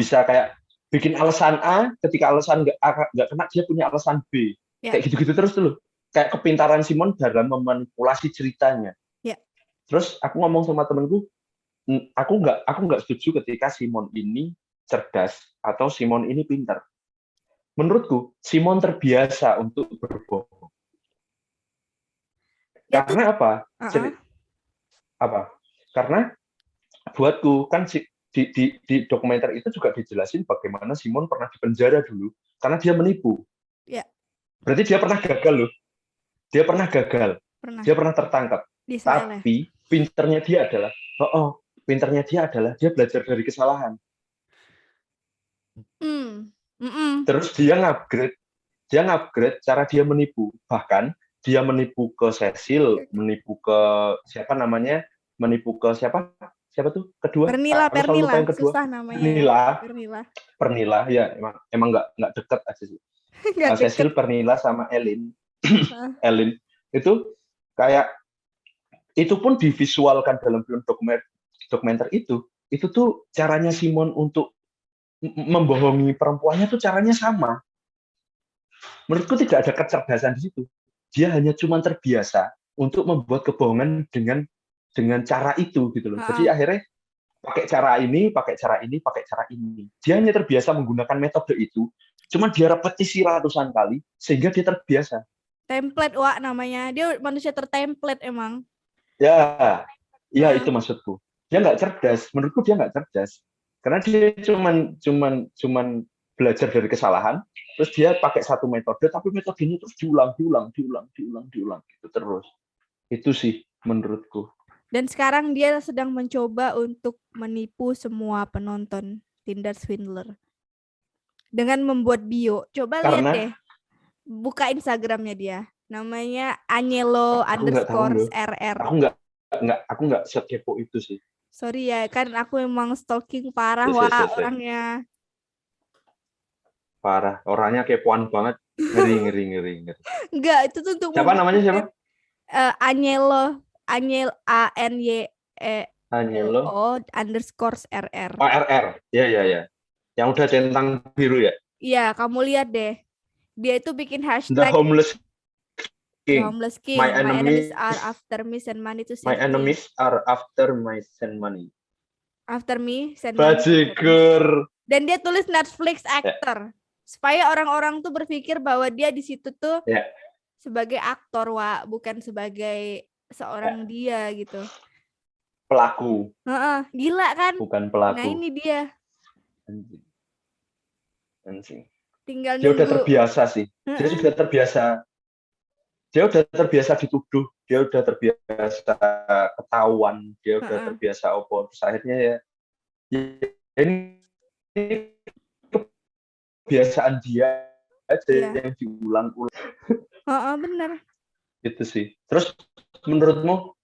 Bisa kayak bikin alasan A, ketika alasan nggak kena dia punya alasan B. Kayak gitu-gitu terus tuh loh. Kayak kepintaran Simon dalam memanipulasi ceritanya. Terus aku ngomong sama temanku, aku nggak setuju ketika Simon ini cerdas atau Simon ini pintar. Menurutku Simon terbiasa untuk berbohong. Karena apa? Karena buatku kan di dokumenter itu juga dijelasin bagaimana Simon pernah dipenjara dulu karena dia menipu. Berarti dia pernah gagal loh. Dia pernah gagal. Dia pernah tertangkap. Tapi pinternya dia adalah dia belajar dari kesalahan. Terus dia ngupgrade cara dia menipu. Bahkan dia menipu ke Cecil, menipu ke siapa namanya? Menipu ke siapa tuh? Kedua. Pernila, yang kedua. susah namanya. Pernila ya, emang nggak dekat aja sih. Cecil, Pernila sama Elin. Elin itu kayak itu pun divisualkan dalam film dokumenter itu tuh caranya Simon untuk membohongi perempuannya tuh caranya sama. Menurutku tidak ada kecerdasan di situ. Dia hanya cuma terbiasa untuk membuat kebohongan dengan cara itu gitu loh. Jadi akhirnya pakai cara ini. Dia hanya terbiasa menggunakan metode itu. Cuma dia repetisi ratusan kali sehingga dia terbiasa. Template, Wak, namanya. Dia manusia tertemplate emang. Ya, itu maksudku. Dia nggak cerdas. Menurutku dia nggak cerdas. Karena dia cuman belajar dari kesalahan, terus dia pakai satu metode, tapi metodenya terus diulang gitu terus. Itu sih menurutku. Dan sekarang dia sedang mencoba untuk menipu semua penonton Tinder Swindler dengan membuat bio. Coba lihat deh, buka Instagramnya dia. Namanya Anyelo_RR. Aku nggak sekepo itu sih. Sorry ya, kan aku emang stalking parah, Wak, orangnya. Parah, orangnya kepoan banget. Ngeri. Enggak, itu tuh untuk siapa namanya siapa? Anyelo ANYELO_RR. RR. Ya. Yang udah centang biru ya? Iya, kamu lihat deh. Dia itu bikin hashtag The Homeless King. My enemies are after me, send money to save me. My enemies are after me, send money. After me, send money. Bajigur. Dan dia tulis Netflix actor. Supaya orang-orang tuh berpikir bahwa dia di situ tuh sebagai aktor, Wak, bukan sebagai seorang dia gitu. Pelaku. Gila kan? Bukan pelaku. Nah ini dia. Anjing. Tinggal dia nunggu. Udah terbiasa sih. Dia udah terbiasa dituduh, dia udah terbiasa ketahuan, dia udah terbiasa terus akhirnya ya ini kebiasaan dia aja yang diulang-ulang. Benar. Itu sih. Terus menurutmu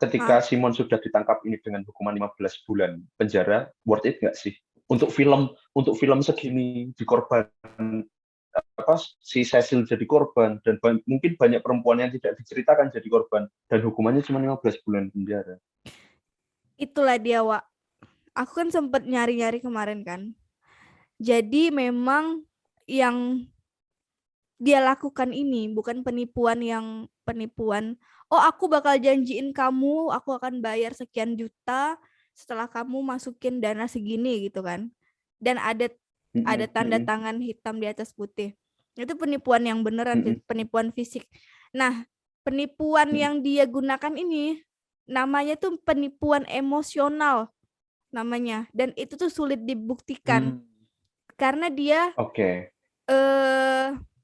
ketika Simon sudah ditangkap ini dengan hukuman 15 bulan penjara, worth it nggak sih? Untuk film segini dikorban si Cecil jadi korban dan mungkin banyak perempuan yang tidak diceritakan jadi korban dan hukumannya cuma 15 bulan penjara. Itulah dia, Wak. Aku kan sempat nyari-nyari kemarin kan. Jadi memang yang dia lakukan ini bukan penipuan, oh aku bakal janjiin kamu, aku akan bayar sekian juta setelah kamu masukin dana segini gitu kan. Dan ada tanda tangan hitam di atas putih. Itu penipuan yang beneran, penipuan fisik. Nah, penipuan yang dia gunakan ini namanya tuh penipuan emosional namanya, dan itu tuh sulit dibuktikan karena dia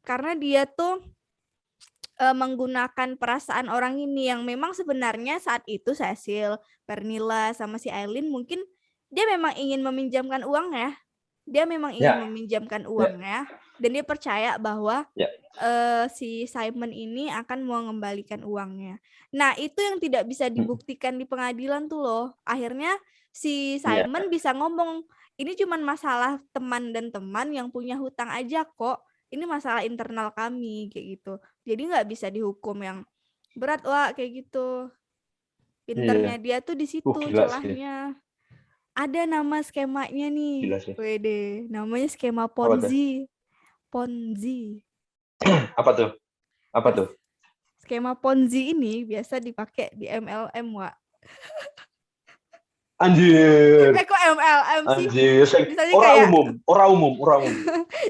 karena dia tuh menggunakan perasaan orang ini yang memang sebenarnya saat itu Cecil, Pernilla sama si Aileen mungkin dia memang ingin meminjamkan uangnya. Dia memang ingin meminjamkan uangnya dan dia percaya bahwa si Simon ini akan mengembalikan uangnya. Nah, itu yang tidak bisa dibuktikan di pengadilan tuh loh. Akhirnya si Simon bisa ngomong, ini cuma masalah teman dan teman yang punya hutang aja kok. Ini masalah internal kami kayak gitu. Jadi nggak bisa dihukum yang berat, Wah, kayak gitu. Pinternya dia tuh di situ celahnya. Ada nama skemanya nih. Wede, namanya skema Ponzi. Ponzi. Apa tuh? Skema Ponzi ini biasa dipakai di MLM, Wak. Anjir. Kok MLM sih? Anjir. Misalnya orang umum.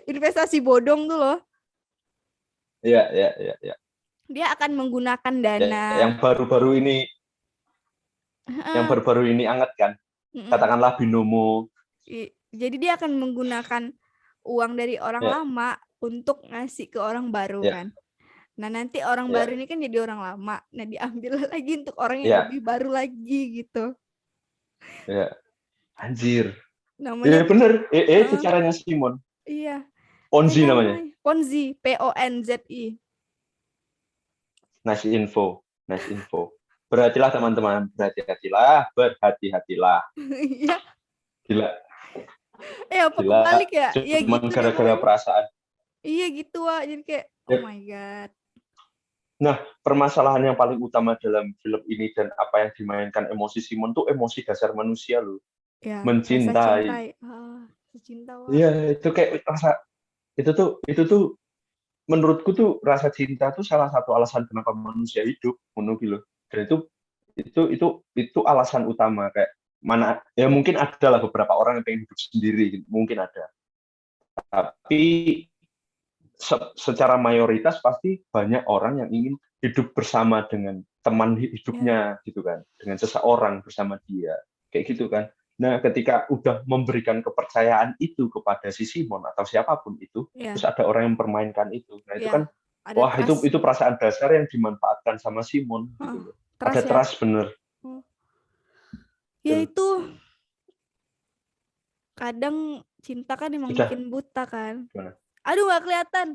Investasi bodong tuh loh. Iya. Dia akan menggunakan dana. Yang baru-baru ini anget kan? Katakanlah binomo. Jadi dia akan menggunakan uang dari orang lama untuk ngasih ke orang baru kan. Nah, nanti orang baru ini kan jadi orang lama. Nah, diambil lagi untuk orang yang lebih baru lagi gitu. Ya. Anjir. Namanya bener. Itu caranya Simon. Iya. Ponzi namanya. Ponzi, Ponzi. Nice info. Berhati-hatilah teman-teman, berhati-hatilah. Iya. Gila. Apa kebalik ya? Iya gitu. Gara-gara perasaan. Iya gitu, Wak. Jadi kayak oh my god. Nah, permasalahan yang paling utama dalam film ini dan apa yang dimainkan emosi Simon tuh emosi dasar manusia loh. Ya, mencintai. Cinta. Iya, itu kayak rasa itu tuh menurutku tuh rasa cinta tuh salah satu alasan kenapa manusia hidup menurut loh. Dan itu alasan utama kayak mana ya mungkin ada lah beberapa orang yang pengen hidup sendiri, mungkin ada. Tapi secara mayoritas pasti banyak orang yang ingin hidup bersama dengan teman hidupnya gitu kan, dengan seseorang bersama dia kayak gitu kan. Nah, ketika udah memberikan kepercayaan itu kepada si Simon atau siapapun itu, terus ada orang yang mempermainkan itu, nah itu kan wah itu perasaan dasar yang dimanfaatkan sama Simon gitu loh. Ada trust bener. Ya itu kadang cinta kan emang bikin buta kan. Gimana? Aduh, nggak kelihatan.